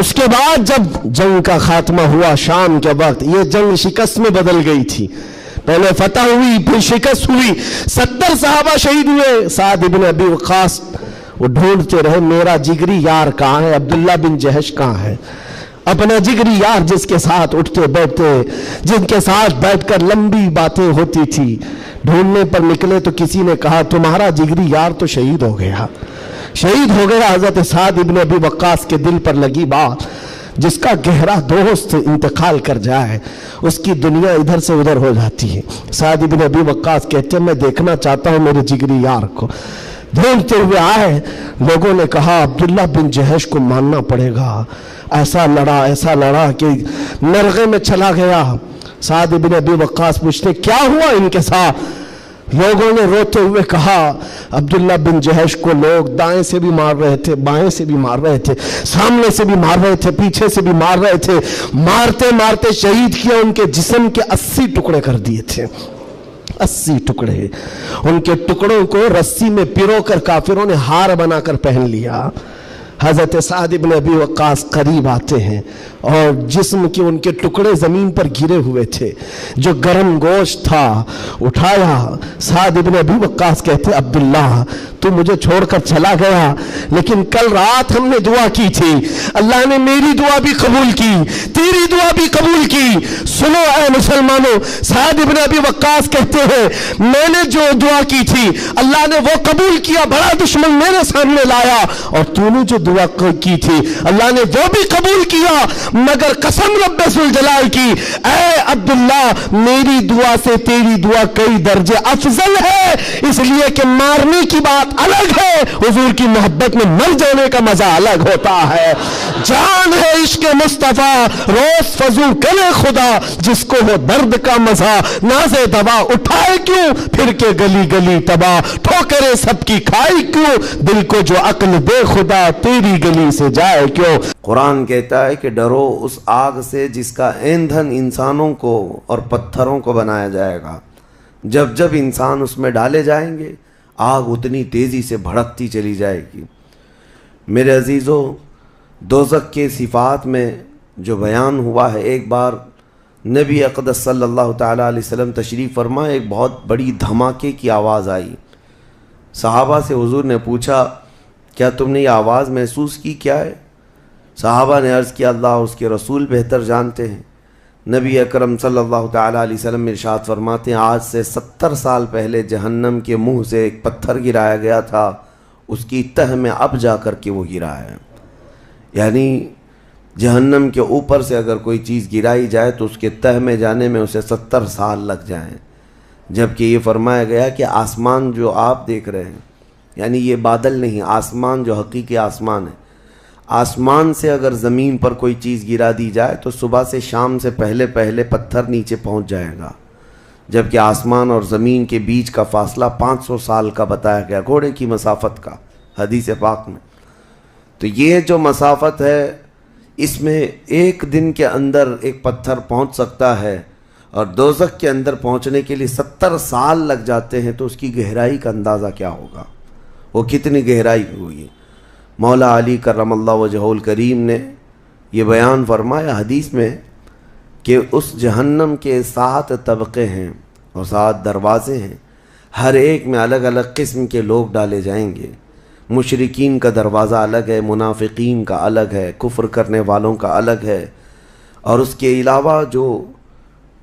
اس کے بعد جب جنگ کا خاتمہ ہوا شام کے وقت، یہ جنگ شکست میں بدل گئی تھی، پہلے فتح ہوئی پھر شکست ہوئی، 70 صحابہ شہید ہوئے۔ سعد ابن ابی وقاص وہ ڈھونڈتے رہے میرا جگری یار کہاں ہے، عبداللہ بن جہش کہاں ہے، اپنا جگری یار جس کے ساتھ اٹھتے بیٹھتے، جن کے ساتھ بیٹھ کر لمبی باتیں ہوتی تھی۔ ڈھونڈنے پر نکلے تو کسی نے کہا تمہارا جگری یار تو شہید ہو گیا، شہید ہو گیا۔ حضرت سعد ابن ابی وقاص کے دل پر لگی بات، جس کا گہرا دوست انتقال کر جائے اس کی دنیا ادھر سے ادھر ہو جاتی ہے۔ سعد ابن ابی وقاص کہتے ہیں میں دیکھنا چاہتا ہوں میرے جگری یار کو۔ ڈھونڈتے ہوئے آئے، لوگوں نے کہا عبداللہ بن جہش کو ماننا پڑے گا، ایسا لڑا کہ نرغے میں چلا گیا۔ سعد ابن ابی وقاص پوچھتے کیا ہوا ان کے ساتھ؟ لوگوں نے روتے ہوئے کہا عبداللہ بن جہش کو لوگ دائیں سے بھی مار رہے تھے، بائیں سے بھی مار رہے تھے، سامنے سے بھی مار رہے تھے، پیچھے سے بھی مار رہے تھے، مارتے مارتے شہید کیا، ان کے جسم کے 80 ٹکڑے کر دیے تھے، 80 ٹکڑے۔ ان کے ٹکڑوں کو رسی میں پیرو کر کافروں نے ہار بنا کر پہن لیا۔ حضرت سعد ابن ابی وقاص قریب آتے ہیں اور جسم کے ان کے ٹکڑے زمین پر گرے ہوئے تھے، جو گرم گوشت تھا اٹھایا۔ سعد ابن ابی وقاص کہتے عبداللہ تو مجھے چھوڑ کر چلا گیا، لیکن کل رات ہم نے دعا کی تھی، اللہ نے میری دعا بھی قبول کی، تیری دعا بھی قبول کی۔ سنو اے مسلمانوں، سعد ابن ابی وقاص کہتے ہیں میں نے جو دعا کی تھی اللہ نے وہ قبول کیا، بڑا دشمن میرے سامنے لایا، اور تو نے جو دعا کی تھی اللہ نے وہ بھی قبول کیا، مگر قسم رب ذوالجلال کی اے عبداللہ میری دعا سے تیری دعا کئی درجے افضل ہے، اس لیے کہ مارنے کی بات الگ ہے، حضور کی محبت میں مر جانے کا مزہ الگ ہوتا ہے۔ جان ہے عشق مصطفیٰ روز فضو کرے خدا، جس کو ہو درد کا مزہ نازے دوا، اٹھائے کیوں پھر کے گلی گلی تباہ، ٹھوکرے سب کی کھائی کیوں، دل کو جو عقل دے خدا تیری گلی سے جائے کیوں۔ قرآن کہتا ہے کہ ڈرو اس آگ سے جس کا ایندھن انسانوں کو اور پتھروں کو بنایا جائے گا۔ جب جب انسان اس میں ڈالے جائیں گے آگ اتنی تیزی سے بھڑکتی چلی جائے گی۔ میرے عزیزو، دوزخ کے صفات میں جو بیان ہوا ہے، ایک بار نبی اقدس صلی اللہ تعالیٰ علیہ وسلم تشریف فرما، ایک بہت بڑی دھماکے کی آواز آئی۔ صحابہ سے حضور نے پوچھا کیا تم نے یہ آواز محسوس کی، کیا ہے؟ صحابہ نے عرض کیا اللہ اور اس کے رسول بہتر جانتے ہیں۔ نبی اکرم صلی اللہ تعالیٰ علیہ وسلم ارشاد فرماتے ہیں آج سے 70 سال پہلے جہنم کے منہ سے ایک پتھر گرایا گیا تھا، اس کی تہ میں اب جا کر کے وہ گرا ہے۔ یعنی جہنم کے اوپر سے اگر کوئی چیز گرائی جائے تو اس کے تہ میں جانے میں اسے 70 سال لگ جائیں، جبکہ یہ فرمایا گیا کہ آسمان جو آپ دیکھ رہے ہیں، یعنی یہ بادل نہیں، آسمان جو حقیقی آسمان ہے، آسمان سے اگر زمین پر کوئی چیز گرا دی جائے تو صبح سے شام سے پہلے پہلے پتھر نیچے پہنچ جائے گا، جبکہ آسمان اور زمین کے بیچ کا فاصلہ 500 سال کا بتایا گیا، گھوڑے کی مسافت کا حدیث پاک میں۔ تو یہ جو مسافت ہے اس میں ایک دن کے اندر ایک پتھر پہنچ سکتا ہے، اور دوزخ کے اندر پہنچنے کے لیے 70 سال لگ جاتے ہیں، تو اس کی گہرائی کا اندازہ کیا ہوگا، وہ کتنی گہرائی ہوئی۔ مولا علی کرم اللہ وجہہ الکریم نے یہ بیان فرمایا حدیث میں کہ اس جہنم کے 7 طبقے ہیں اور 7 دروازے ہیں، ہر ایک میں الگ الگ قسم کے لوگ ڈالے جائیں گے۔ مشرکین کا دروازہ الگ ہے، منافقین کا الگ ہے، کفر کرنے والوں کا الگ ہے، اور اس کے علاوہ جو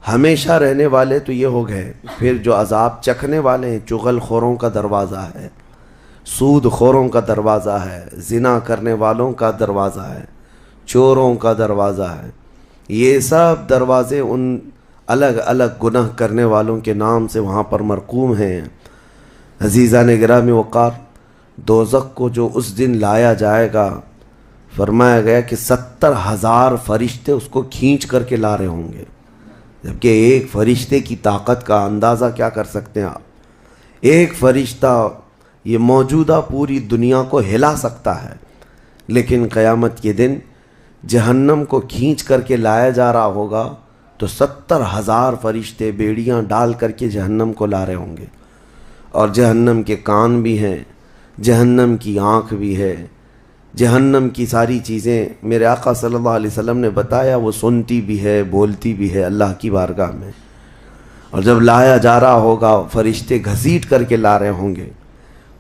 ہمیشہ رہنے والے تو یہ ہو گئے، پھر جو عذاب چکھنے والے ہیں، چغل خوروں کا دروازہ ہے، سود خوروں کا دروازہ ہے، زنا کرنے والوں کا دروازہ ہے، چوروں کا دروازہ ہے۔ یہ سب دروازے ان الگ الگ گناہ کرنے والوں کے نام سے وہاں پر مرقوم ہیں۔ عزیزان گرامی وقار، دوزخ کو جو اس دن لایا جائے گا، فرمایا گیا کہ 70,000 فرشتے اس کو کھینچ کر کے لا رہے ہوں گے، جبکہ ایک فرشتے کی طاقت کا اندازہ کیا کر سکتے ہیں آپ؟ ایک فرشتہ یہ موجودہ پوری دنیا کو ہلا سکتا ہے، لیکن قیامت کے دن جہنم کو کھینچ کر کے لایا جا رہا ہوگا تو 70,000 فرشتے بیڑیاں ڈال کر کے جہنم کو لا رہے ہوں گے، اور جہنم کے کان بھی ہیں، جہنم کی آنکھ بھی ہے، جہنم کی ساری چیزیں میرے آقا صلی اللہ علیہ وسلم نے بتایا، وہ سنتی بھی ہے، بولتی بھی ہے اللہ کی بارگاہ میں، اور جب لایا جا رہا ہوگا فرشتے گھسیٹ کر کے لا رہے ہوں گے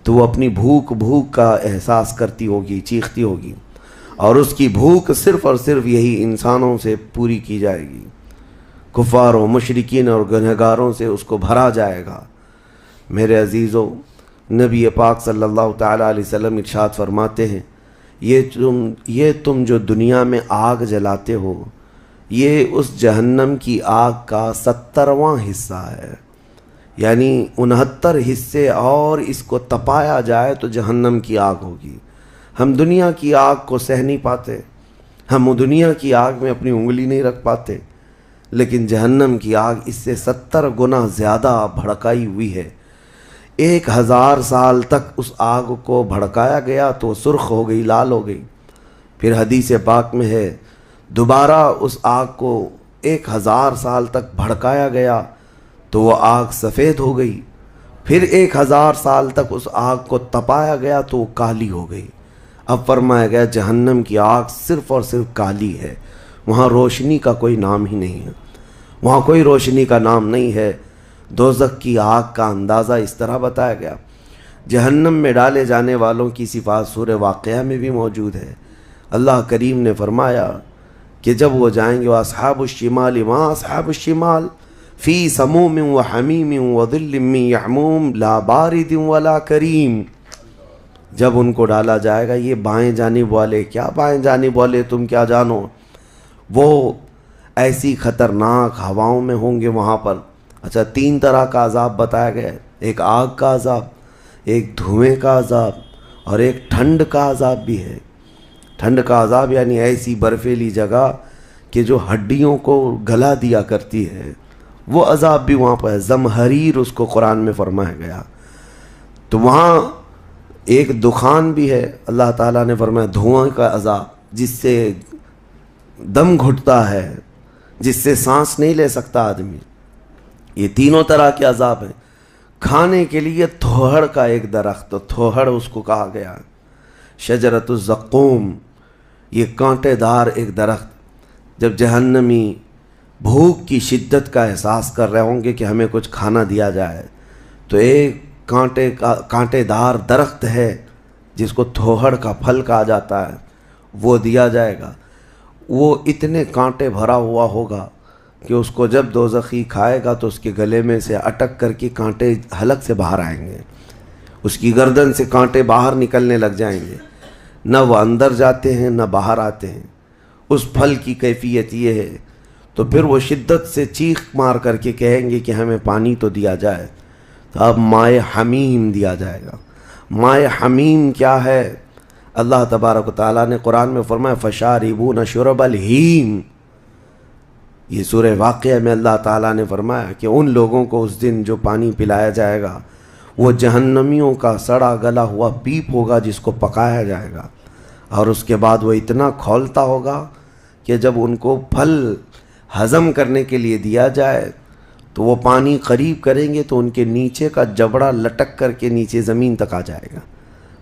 تو وہ اپنی بھوک کا احساس کرتی ہوگی، چیختی ہوگی، اور اس کی بھوک صرف اور صرف یہی انسانوں سے پوری کی جائے گی، کفاروں، مشرکین اور گنہگاروں سے اس کو بھرا جائے گا۔ میرے عزیزوں، نبی پاک صلی اللہ تعالیٰ علیہ وسلم ارشاد فرماتے ہیں، یہ تم جو دنیا میں آگ جلاتے ہو، یہ اس جہنم کی آگ کا 70واں حصہ ہے، یعنی 69 حصے اور اس کو تپایا جائے تو جہنم کی آگ ہوگی۔ ہم دنیا کی آگ کو سہ نہیں پاتے، ہم دنیا کی آگ میں اپنی انگلی نہیں رکھ پاتے، لیکن جہنم کی آگ اس سے 70 گنا زیادہ بھڑکائی ہوئی ہے۔ 1000 سال تک اس آگ کو بھڑکایا گیا تو سرخ ہو گئی، لال ہو گئی، پھر حدیث پاک میں ہے دوبارہ اس آگ کو 1000 سال تک بھڑکایا گیا تو وہ آگ سفید ہو گئی، پھر 1000 سال تک اس آگ کو تپایا گیا تو وہ کالی ہو گئی۔ اب فرمایا گیا جہنم کی آگ صرف اور صرف کالی ہے، وہاں روشنی کا کوئی نام ہی نہیں ہے، وہاں کوئی روشنی کا نام نہیں ہے۔ دوزخ کی آگ کا اندازہ اس طرح بتایا گیا۔ جہنم میں ڈالے جانے والوں کی صفات سورہ واقعہ میں بھی موجود ہے۔ اللہ کریم نے فرمایا کہ جب وہ جائیں گے اصحاب الشمال ما اصحاب الشمال فی سموم و حمیم و ظل من یحموم لا بارد ولا کریم، جب ان کو ڈالا جائے گا، یہ بائیں جانب والے، کیا بائیں جانب والے تم کیا جانو، وہ ایسی خطرناک ہواؤں میں ہوں گے وہاں پر۔ اچھا، 3 طرح کا عذاب بتایا گیا ہے، ایک آگ کا عذاب، ایک دھوئیں کا عذاب، اور ایک ٹھنڈ کا عذاب بھی ہے۔ ٹھنڈ کا عذاب یعنی ایسی برفیلی جگہ کہ جو ہڈیوں کو گلا دیا کرتی ہے، وہ عذاب بھی وہاں پر ہے، زمہریر اس کو قرآن میں فرمایا گیا۔ تو وہاں ایک دخان بھی ہے، اللہ تعالیٰ نے فرمایا دھواں کا عذاب، جس سے دم گھٹتا ہے، جس سے سانس نہیں لے سکتا آدمی۔ یہ تینوں طرح کے عذاب ہیں۔ کھانے کے لیے تھوہڑ کا ایک درخت، تھوہڑ اس کو کہا گیا، شجرۃ الزقوم، یہ کانٹے دار ایک درخت۔ جب جہنمی بھوک کی شدت کا احساس کر رہے ہوں گے کہ ہمیں کچھ کھانا دیا جائے، تو ایک کانٹے دار درخت ہے جس کو تھوہڑ کا پھل کہا جاتا ہے، وہ دیا جائے گا۔ وہ اتنے کانٹے بھرا ہوا ہوگا کہ اس کو جب دوزخی کھائے گا تو اس کے گلے میں سے اٹک کر کے کانٹے حلق سے باہر آئیں گے، اس کی گردن سے کانٹے باہر نکلنے لگ جائیں گے، نہ وہ اندر جاتے ہیں نہ باہر آتے ہیں۔ اس پھل کی کیفیت یہ ہے، تو پھر وہ شدت سے چیخ مار کر کے کہیں گے کہ ہمیں پانی تو دیا جائے، تو اب مائے حمیم دیا جائے گا۔ مائے حمیم کیا ہے؟ اللہ تبارک و تعالیٰ نے قرآن میں فرمایا فشاربون شرب الہیم، یہ سورہ واقعہ میں اللہ تعالیٰ نے فرمایا کہ ان لوگوں کو اس دن جو پانی پلایا جائے گا وہ جہنمیوں کا سڑا گلا ہوا پیپ ہوگا جس کو پکایا جائے گا، اور اس کے بعد وہ اتنا کھولتا ہوگا کہ جب ان کو پھل ہضم کرنے کے لیے دیا جائے تو وہ پانی قریب کریں گے تو ان کے نیچے کا جبڑا لٹک کر کے نیچے زمین تک آ جائے گا،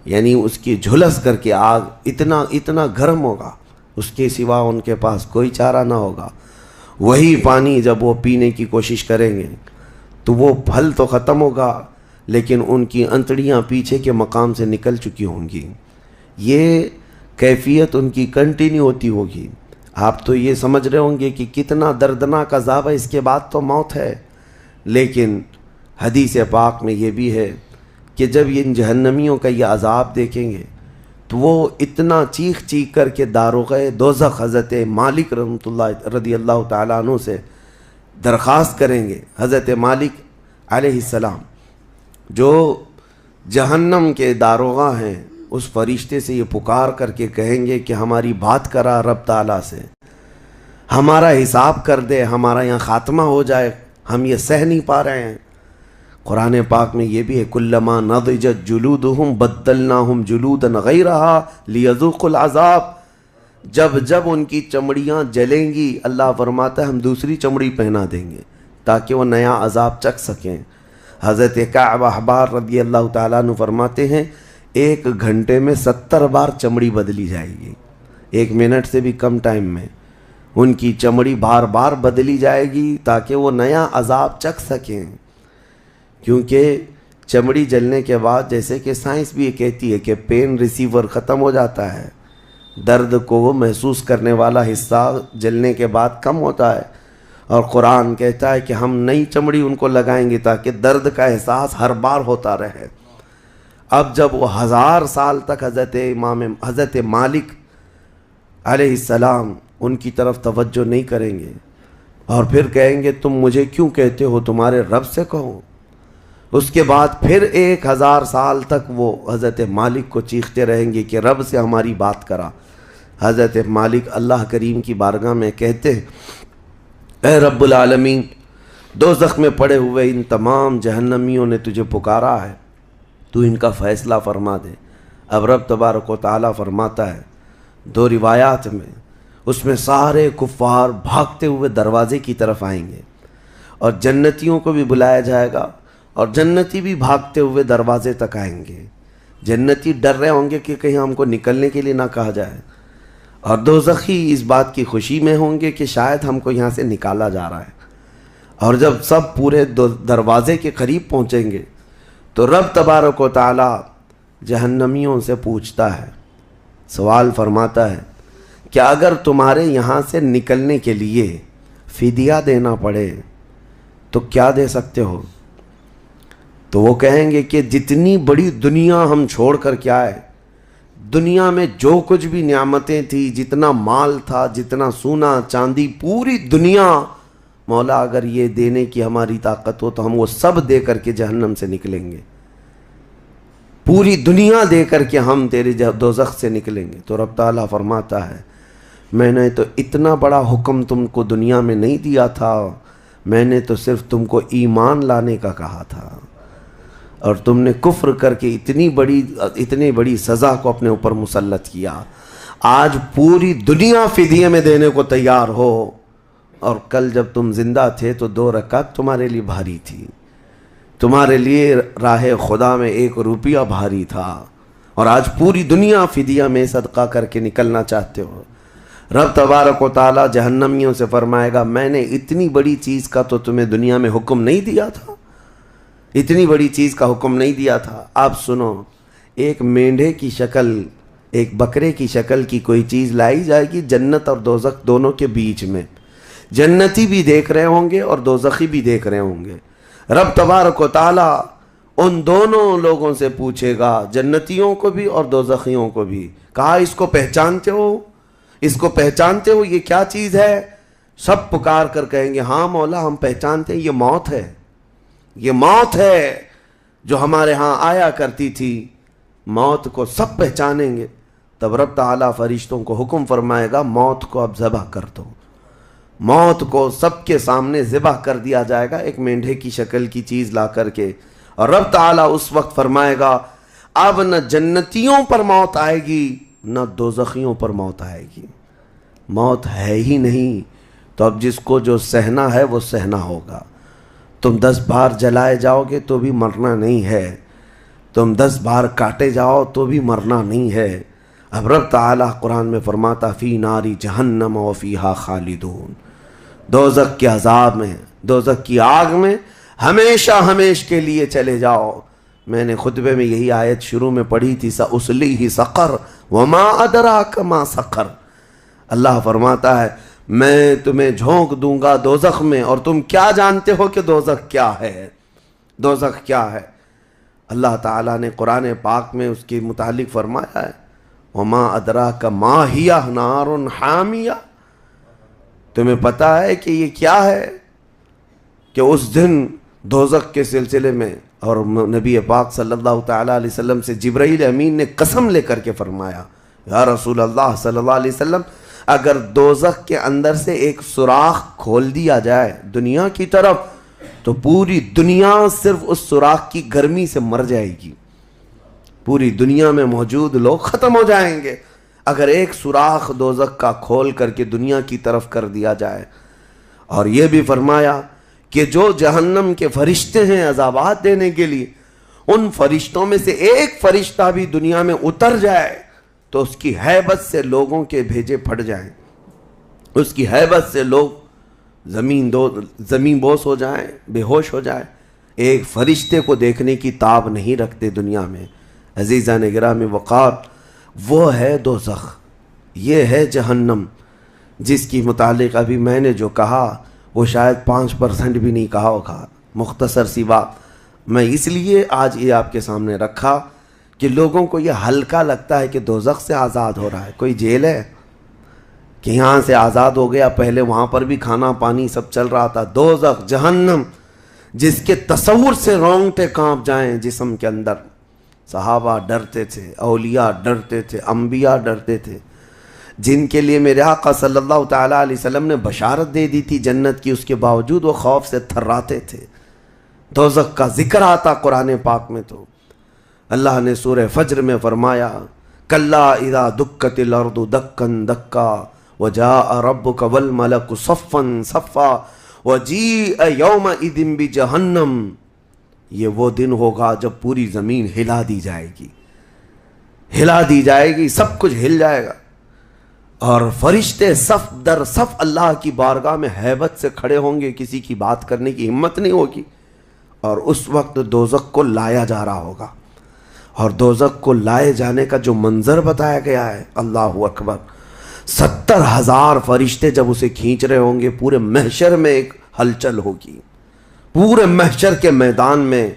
یعنی اس کی جھلس کر کے آگ اتنا گرم ہوگا، اس کے سوا ان کے پاس کوئی چارہ نہ ہوگا۔ وہی پانی جب وہ پینے کی کوشش کریں گے تو وہ پھل تو ختم ہوگا لیکن ان کی انتڑیاں پیچھے کے مقام سے نکل چکی ہوں گی، یہ کیفیت ان کی کنٹینیو ہوتی ہوگی۔ آپ تو یہ سمجھ رہے ہوں گے کہ کتنا دردناک عذاب ہے، اس کے بعد تو موت ہے، لیکن حدیث پاک میں یہ بھی ہے کہ جب ان جہنمیوں کا یہ عذاب دیکھیں گے تو وہ اتنا چیخ کر کے داروغ دوزخ حضرت مالک رضی اللہ تعالیٰ عنہ سے درخواست کریں گے۔ حضرت مالک علیہ السلام جو جہنم کے داروغہ ہیں، اس فرشتے سے یہ پکار کر کے کہیں گے کہ ہماری بات کرا رب تعالیٰ سے، ہمارا حساب کر دے، ہمارا یہاں خاتمہ ہو جائے، ہم یہ سہ نہیں پا رہے ہیں۔ قرآن پاک میں یہ بھی ہے کلما نضجت جلودہم بدلناہم جلودا غیرہا لیذوقوا العذاب، جب ان کی چمڑیاں جلیں گی اللہ فرماتا ہے ہم دوسری چمڑی پہنا دیں گے تاکہ وہ نیا عذاب چکھ سکیں۔ حضرت کعب احبار رضی اللہ تعالیٰ عنہ فرماتے ہیں 1 گھنٹے میں 70 بار چمڑی بدلی جائے گی، 1 منٹ سے بھی کم ٹائم میں ان کی چمڑی بار بار بدلی جائے گی تاکہ وہ نیا عذاب چکھ سکیں. کیونکہ چمڑی جلنے کے بعد، جیسے کہ سائنس بھی یہ کہتی ہے کہ پین ریسیور ختم ہو جاتا ہے، درد کو محسوس کرنے والا حصہ جلنے کے بعد کم ہوتا ہے، اور قرآن کہتا ہے کہ ہم نئی چمڑی ان کو لگائیں گے تاکہ درد کا احساس ہر بار ہوتا رہے. اب جب وہ 1000 سال تک حضرت مالک علیہ السلام ان کی طرف توجہ نہیں کریں گے اور پھر کہیں گے تم مجھے کیوں کہتے ہو، تمہارے رب سے کہو، اس کے بعد پھر 1000 سال تک وہ حضرت مالک کو چیختے رہیں گے کہ رب سے ہماری بات کرا. حضرت مالک اللہ کریم کی بارگاہ میں کہتے ہیں اے رب العالمین، دوزخ میں پڑے ہوئے ان تمام جہنمیوں نے تجھے پکارا ہے، تو ان کا فیصلہ فرما دے. اب رب تبارک و تعالیٰ فرماتا ہے 2 روایات میں، اس میں سارے کفار بھاگتے ہوئے دروازے کی طرف آئیں گے اور جنتیوں کو بھی بلایا جائے گا اور جنتی بھی بھاگتے ہوئے دروازے تک آئیں گے. جنتی ڈر رہے ہوں گے کہ کہیں ہم کو نکلنے کے لیے نہ کہا جائے، اور دوزخی اس بات کی خوشی میں ہوں گے کہ شاید ہم کو یہاں سے نکالا جا رہا ہے. اور جب سب پورے دروازے کے قریب پہنچیں گے تو رب تبارک و تعالی جہنمیوں سے پوچھتا ہے، سوال فرماتا ہے کہ اگر تمہارے یہاں سے نکلنے کے لیے فدیہ دینا پڑے تو کیا دے سکتے ہو؟ تو وہ کہیں گے کہ جتنی بڑی دنیا ہم چھوڑ کر کے آئے، دنیا میں جو کچھ بھی نعمتیں تھی، جتنا مال تھا، جتنا سونا چاندی، پوری دنیا، مولا اگر یہ دینے کی ہماری طاقت ہو تو ہم وہ سب دے کر کے جہنم سے نکلیں گے، پوری دنیا دے کر کے ہم تیرے دوزخ سے نکلیں گے. تو رب تعالیٰ فرماتا ہے میں نے تو اتنا بڑا حکم تم کو دنیا میں نہیں دیا تھا، میں نے تو صرف تم کو ایمان لانے کا کہا تھا، اور تم نے کفر کر کے اتنی بڑی سزا کو اپنے اوپر مسلط کیا. آج پوری دنیا فدیے میں دینے کو تیار ہو، اور کل جب تم زندہ تھے تو 2 رکعت تمہارے لیے بھاری تھی، تمہارے لیے راہ خدا میں 1 روپیہ بھاری تھا، اور آج پوری دنیا فدیہ میں صدقہ کر کے نکلنا چاہتے ہو. رب تبارک و تعالی جہنمیوں سے فرمائے گا میں نے اتنی بڑی چیز کا تو تمہیں دنیا میں حکم نہیں دیا تھا، اتنی بڑی چیز کا حکم نہیں دیا تھا. آپ سنو، ایک مینڈھے کی شکل، ایک بکرے کی شکل کی کوئی چیز لائی جائے گی جنت اور دوزخ دونوں کے بیچ میں، جنتی بھی دیکھ رہے ہوں گے اور دوزخی بھی دیکھ رہے ہوں گے. رب تبارک و تعالی ان دونوں لوگوں سے پوچھے گا، جنتیوں کو بھی اور دوزخیوں کو بھی، کہا اس کو پہچانتے ہو، اس کو پہچانتے ہو، یہ کیا چیز ہے؟ سب پکار کر کہیں گے ہاں مولا ہم پہچانتے ہیں، یہ موت ہے، یہ موت ہے جو ہمارے ہاں آیا کرتی تھی. موت کو سب پہچانیں گے. تب رب تعالیٰ فرشتوں کو حکم فرمائے گا موت کو اب ذبح کر دو. موت کو سب کے سامنے ذبح کر دیا جائے گا ایک مینڈھے کی شکل کی چیز لا کر کے، اور رب تعالیٰ اس وقت فرمائے گا اب نہ جنتیوں پر موت آئے گی نہ دوزخیوں پر موت آئے گی، موت ہے ہی نہیں. تو اب جس کو جو سہنا ہے وہ سہنا ہوگا. تم 10 بار جلائے جاؤ گے تو بھی مرنا نہیں ہے، تم 10 بار کاٹے جاؤ تو بھی مرنا نہیں ہے. اب رب تعالیٰ قرآن میں فرماتا فی ناری جہنم و فیہا خالدون، دوزخ کے عذاب میں، دوزخ کی آگ میں ہمیشہ ہمیش کے لیے چلے جاؤ. میں نے خطبے میں یہی آیت شروع میں پڑھی تھی سأصلیہ سقر وما ادراک ما سقر. اللہ فرماتا ہے میں تمہیں جھونک دوں گا دوزخ میں اور تم کیا جانتے ہو کہ دوزخ کیا ہے، دوزخ کیا ہے. اللہ تعالیٰ نے قرآن پاک میں اس کے متعلق فرمایا ہے وما ادراک ما ہی نار حامیہ. تمہیں پتہ ہے کہ یہ کیا ہے؟ کہ اس دن دوزخ کے سلسلے میں، اور نبی پاک صلی اللہ تعالیٰ علیہ وسلم سے جبرائیل امین نے قسم لے کر کے فرمایا یا رسول اللہ صلی اللہ علیہ وسلم اگر دوزخ کے اندر سے ایک سوراخ کھول دیا جائے دنیا کی طرف تو پوری دنیا صرف اس سوراخ کی گرمی سے مر جائے گی، پوری دنیا میں موجود لوگ ختم ہو جائیں گے اگر ایک سوراخ دوزخ کا کھول کر کے دنیا کی طرف کر دیا جائے. اور یہ بھی فرمایا کہ جو جہنم کے فرشتے ہیں عذابات دینے کے لیے ان فرشتوں میں سے ایک فرشتہ بھی دنیا میں اتر جائے تو اس کی ہیبت سے لوگوں کے بھیجے پھٹ جائیں، اس کی ہیبت سے لوگ زمین بوس ہو جائیں، بے ہوش ہو جائیں، ایک فرشتے کو دیکھنے کی تاب نہیں رکھتے دنیا میں۔ عزیزان گرامی وقار، وہ ہے دوزخ، یہ ہے جہنم، جس کی متعلق ابھی میں نے جو کہا وہ شاید 5% بھی نہیں کہا ہوگا۔ مختصر سی بات میں اس لیے آج یہ آپ کے سامنے رکھا کہ لوگوں کو یہ ہلکا لگتا ہے کہ دوزخ سے آزاد ہو رہا ہے، کوئی جیل ہے کہ یہاں سے آزاد ہو گیا، پہلے وہاں پر بھی کھانا پانی سب چل رہا تھا۔ دوزخ، جہنم، جس کے تصور سے رونگٹے کانپ جائیں جسم کے اندر۔ صحابہ ڈرتے تھے، اولیاء ڈرتے تھے، انبیاء ڈرتے تھے، جن کے لیے میرے آقا صلی اللہ تعالیٰ علیہ وسلم نے بشارت دے دی تھی جنت کی، اس کے باوجود وہ خوف سے تھراتے تھے۔ دوزخ کا ذکر آتا قرآن پاک میں تو اللہ نے سورہ فجر میں فرمایا کلا اذا دکت الارض دکن دکا وجاء ربک والملک صفا صفا وجیء یومئذ بجہنم۔ یہ وہ دن ہوگا جب پوری زمین ہلا دی جائے گی، ہلا دی جائے گی، سب کچھ ہل جائے گا، اور فرشتے صف در صف اللہ کی بارگاہ میں ہیبت سے کھڑے ہوں گے، کسی کی بات کرنے کی ہمت نہیں ہوگی، اور اس وقت دوزخ کو لایا جا رہا ہوگا۔ اور دوزخ کو لائے جانے کا جو منظر بتایا گیا ہے، اللہ اکبر، 70,000 فرشتے جب اسے کھینچ رہے ہوں گے، پورے محشر میں ایک ہلچل ہوگی، پورے محشر کے میدان میں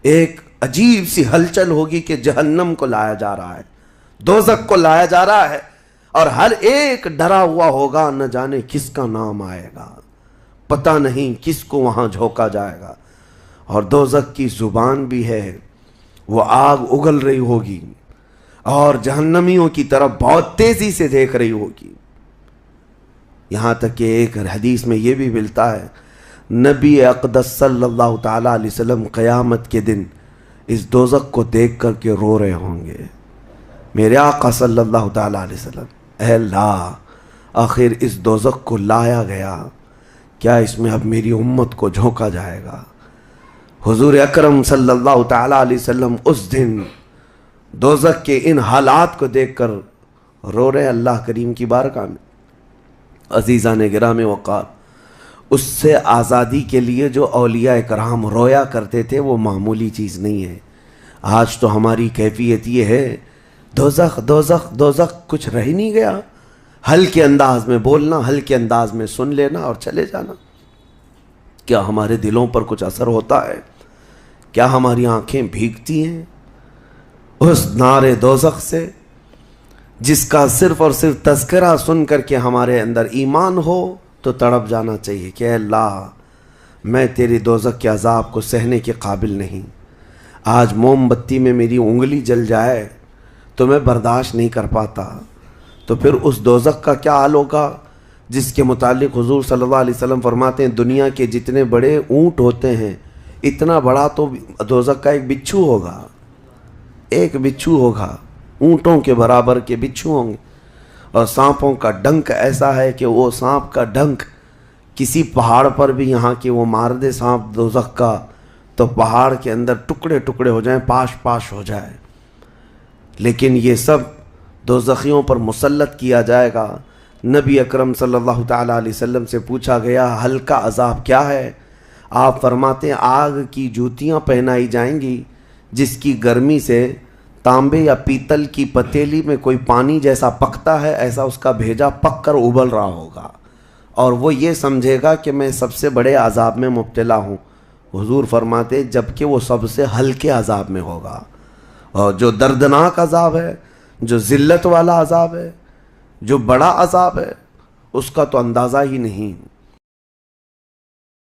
ایک عجیب سی ہلچل ہوگی کہ جہنم کو لایا جا رہا ہے، دوزخ کو لایا جا رہا ہے، اور ہر ایک ڈرا ہوا ہوگا، نہ جانے کس کا نام آئے گا، پتہ نہیں کس کو وہاں جھونکا جائے گا۔ اور دوزخ کی زبان بھی ہے، وہ آگ اگل رہی ہوگی اور جہنمیوں کی طرف بہت تیزی سے دیکھ رہی ہوگی، یہاں تک کہ ایک حدیث میں یہ بھی ملتا ہے نبی اقدس صلی اللہ تعالیٰ علیہ وسلم قیامت کے دن اس دوزخ کو دیکھ کر کے رو رہے ہوں گے۔ میرے آقا صلی اللہ تعالیٰ علیہ وسلم، اے اللہ، آخر اس دوزخ کو لایا گیا، کیا اس میں اب میری امت کو جھونکا جائے گا؟ حضور اکرم صلی اللہ تعالیٰ علیہ وسلم اس دن دوزخ کے ان حالات کو دیکھ کر رو رہے اللہ کریم کی بارگاہ میں۔ عزیزان گرامی وقار، اس سے آزادی کے لیے جو اولیاء کرام رویا کرتے تھے وہ معمولی چیز نہیں ہے۔ آج تو ہماری کیفیت یہ ہے دوزخ دوزخ دوزخ، کچھ رہ نہیں گیا، ہلکے انداز میں بولنا، ہلکے انداز میں سن لینا اور چلے جانا۔ کیا ہمارے دلوں پر کچھ اثر ہوتا ہے؟ کیا ہماری آنکھیں بھیگتی ہیں اس نعرے دوزخ سے جس کا صرف اور صرف تذکرہ سن کر کے ہمارے اندر ایمان ہو تو تڑپ جانا چاہیے کہ اے اللہ، میں تیری دوزخ کے عذاب کو سہنے کے قابل نہیں۔ آج موم بتی میں میری انگلی جل جائے تو میں برداشت نہیں کر پاتا، تو پھر اس دوزخ کا کیا حال ہوگا جس کے متعلق حضور صلی اللہ علیہ وسلم فرماتے ہیں دنیا کے جتنے بڑے اونٹ ہوتے ہیں اتنا بڑا تو دوزخ کا ایک بچھو ہوگا، ایک بچھو ہوگا، اونٹوں کے برابر کے بچھو ہوں گے، اور سانپوں کا ڈنک ایسا ہے کہ وہ سانپ کا ڈنک کسی پہاڑ پر بھی یہاں کے وہ مار دے سانپ دوزخ کا تو پہاڑ کے اندر ٹکڑے ٹکڑے ہو جائیں، پاش پاش ہو جائے۔ لیکن یہ سب دوزخیوں پر مسلط کیا جائے گا۔ نبی اکرم صلی اللہ تعالیٰ علیہ وسلم سے پوچھا گیا ہلکا عذاب کیا ہے؟ آپ فرماتے ہیں آگ کی جوتیاں پہنائی جائیں گی جس کی گرمی سے تانبے یا پیتل کی پتیلی میں کوئی پانی جیسا پکتا ہے، ایسا اس کا بھیجا پک کر ابل رہا ہوگا، اور وہ یہ سمجھے گا کہ میں سب سے بڑے عذاب میں مبتلا ہوں۔ حضور فرماتے جبکہ وہ سب سے ہلکے عذاب میں ہوگا، اور جو دردناک عذاب ہے، جو ذلت والا عذاب ہے، جو بڑا عذاب ہے، اس کا تو اندازہ ہی نہیں۔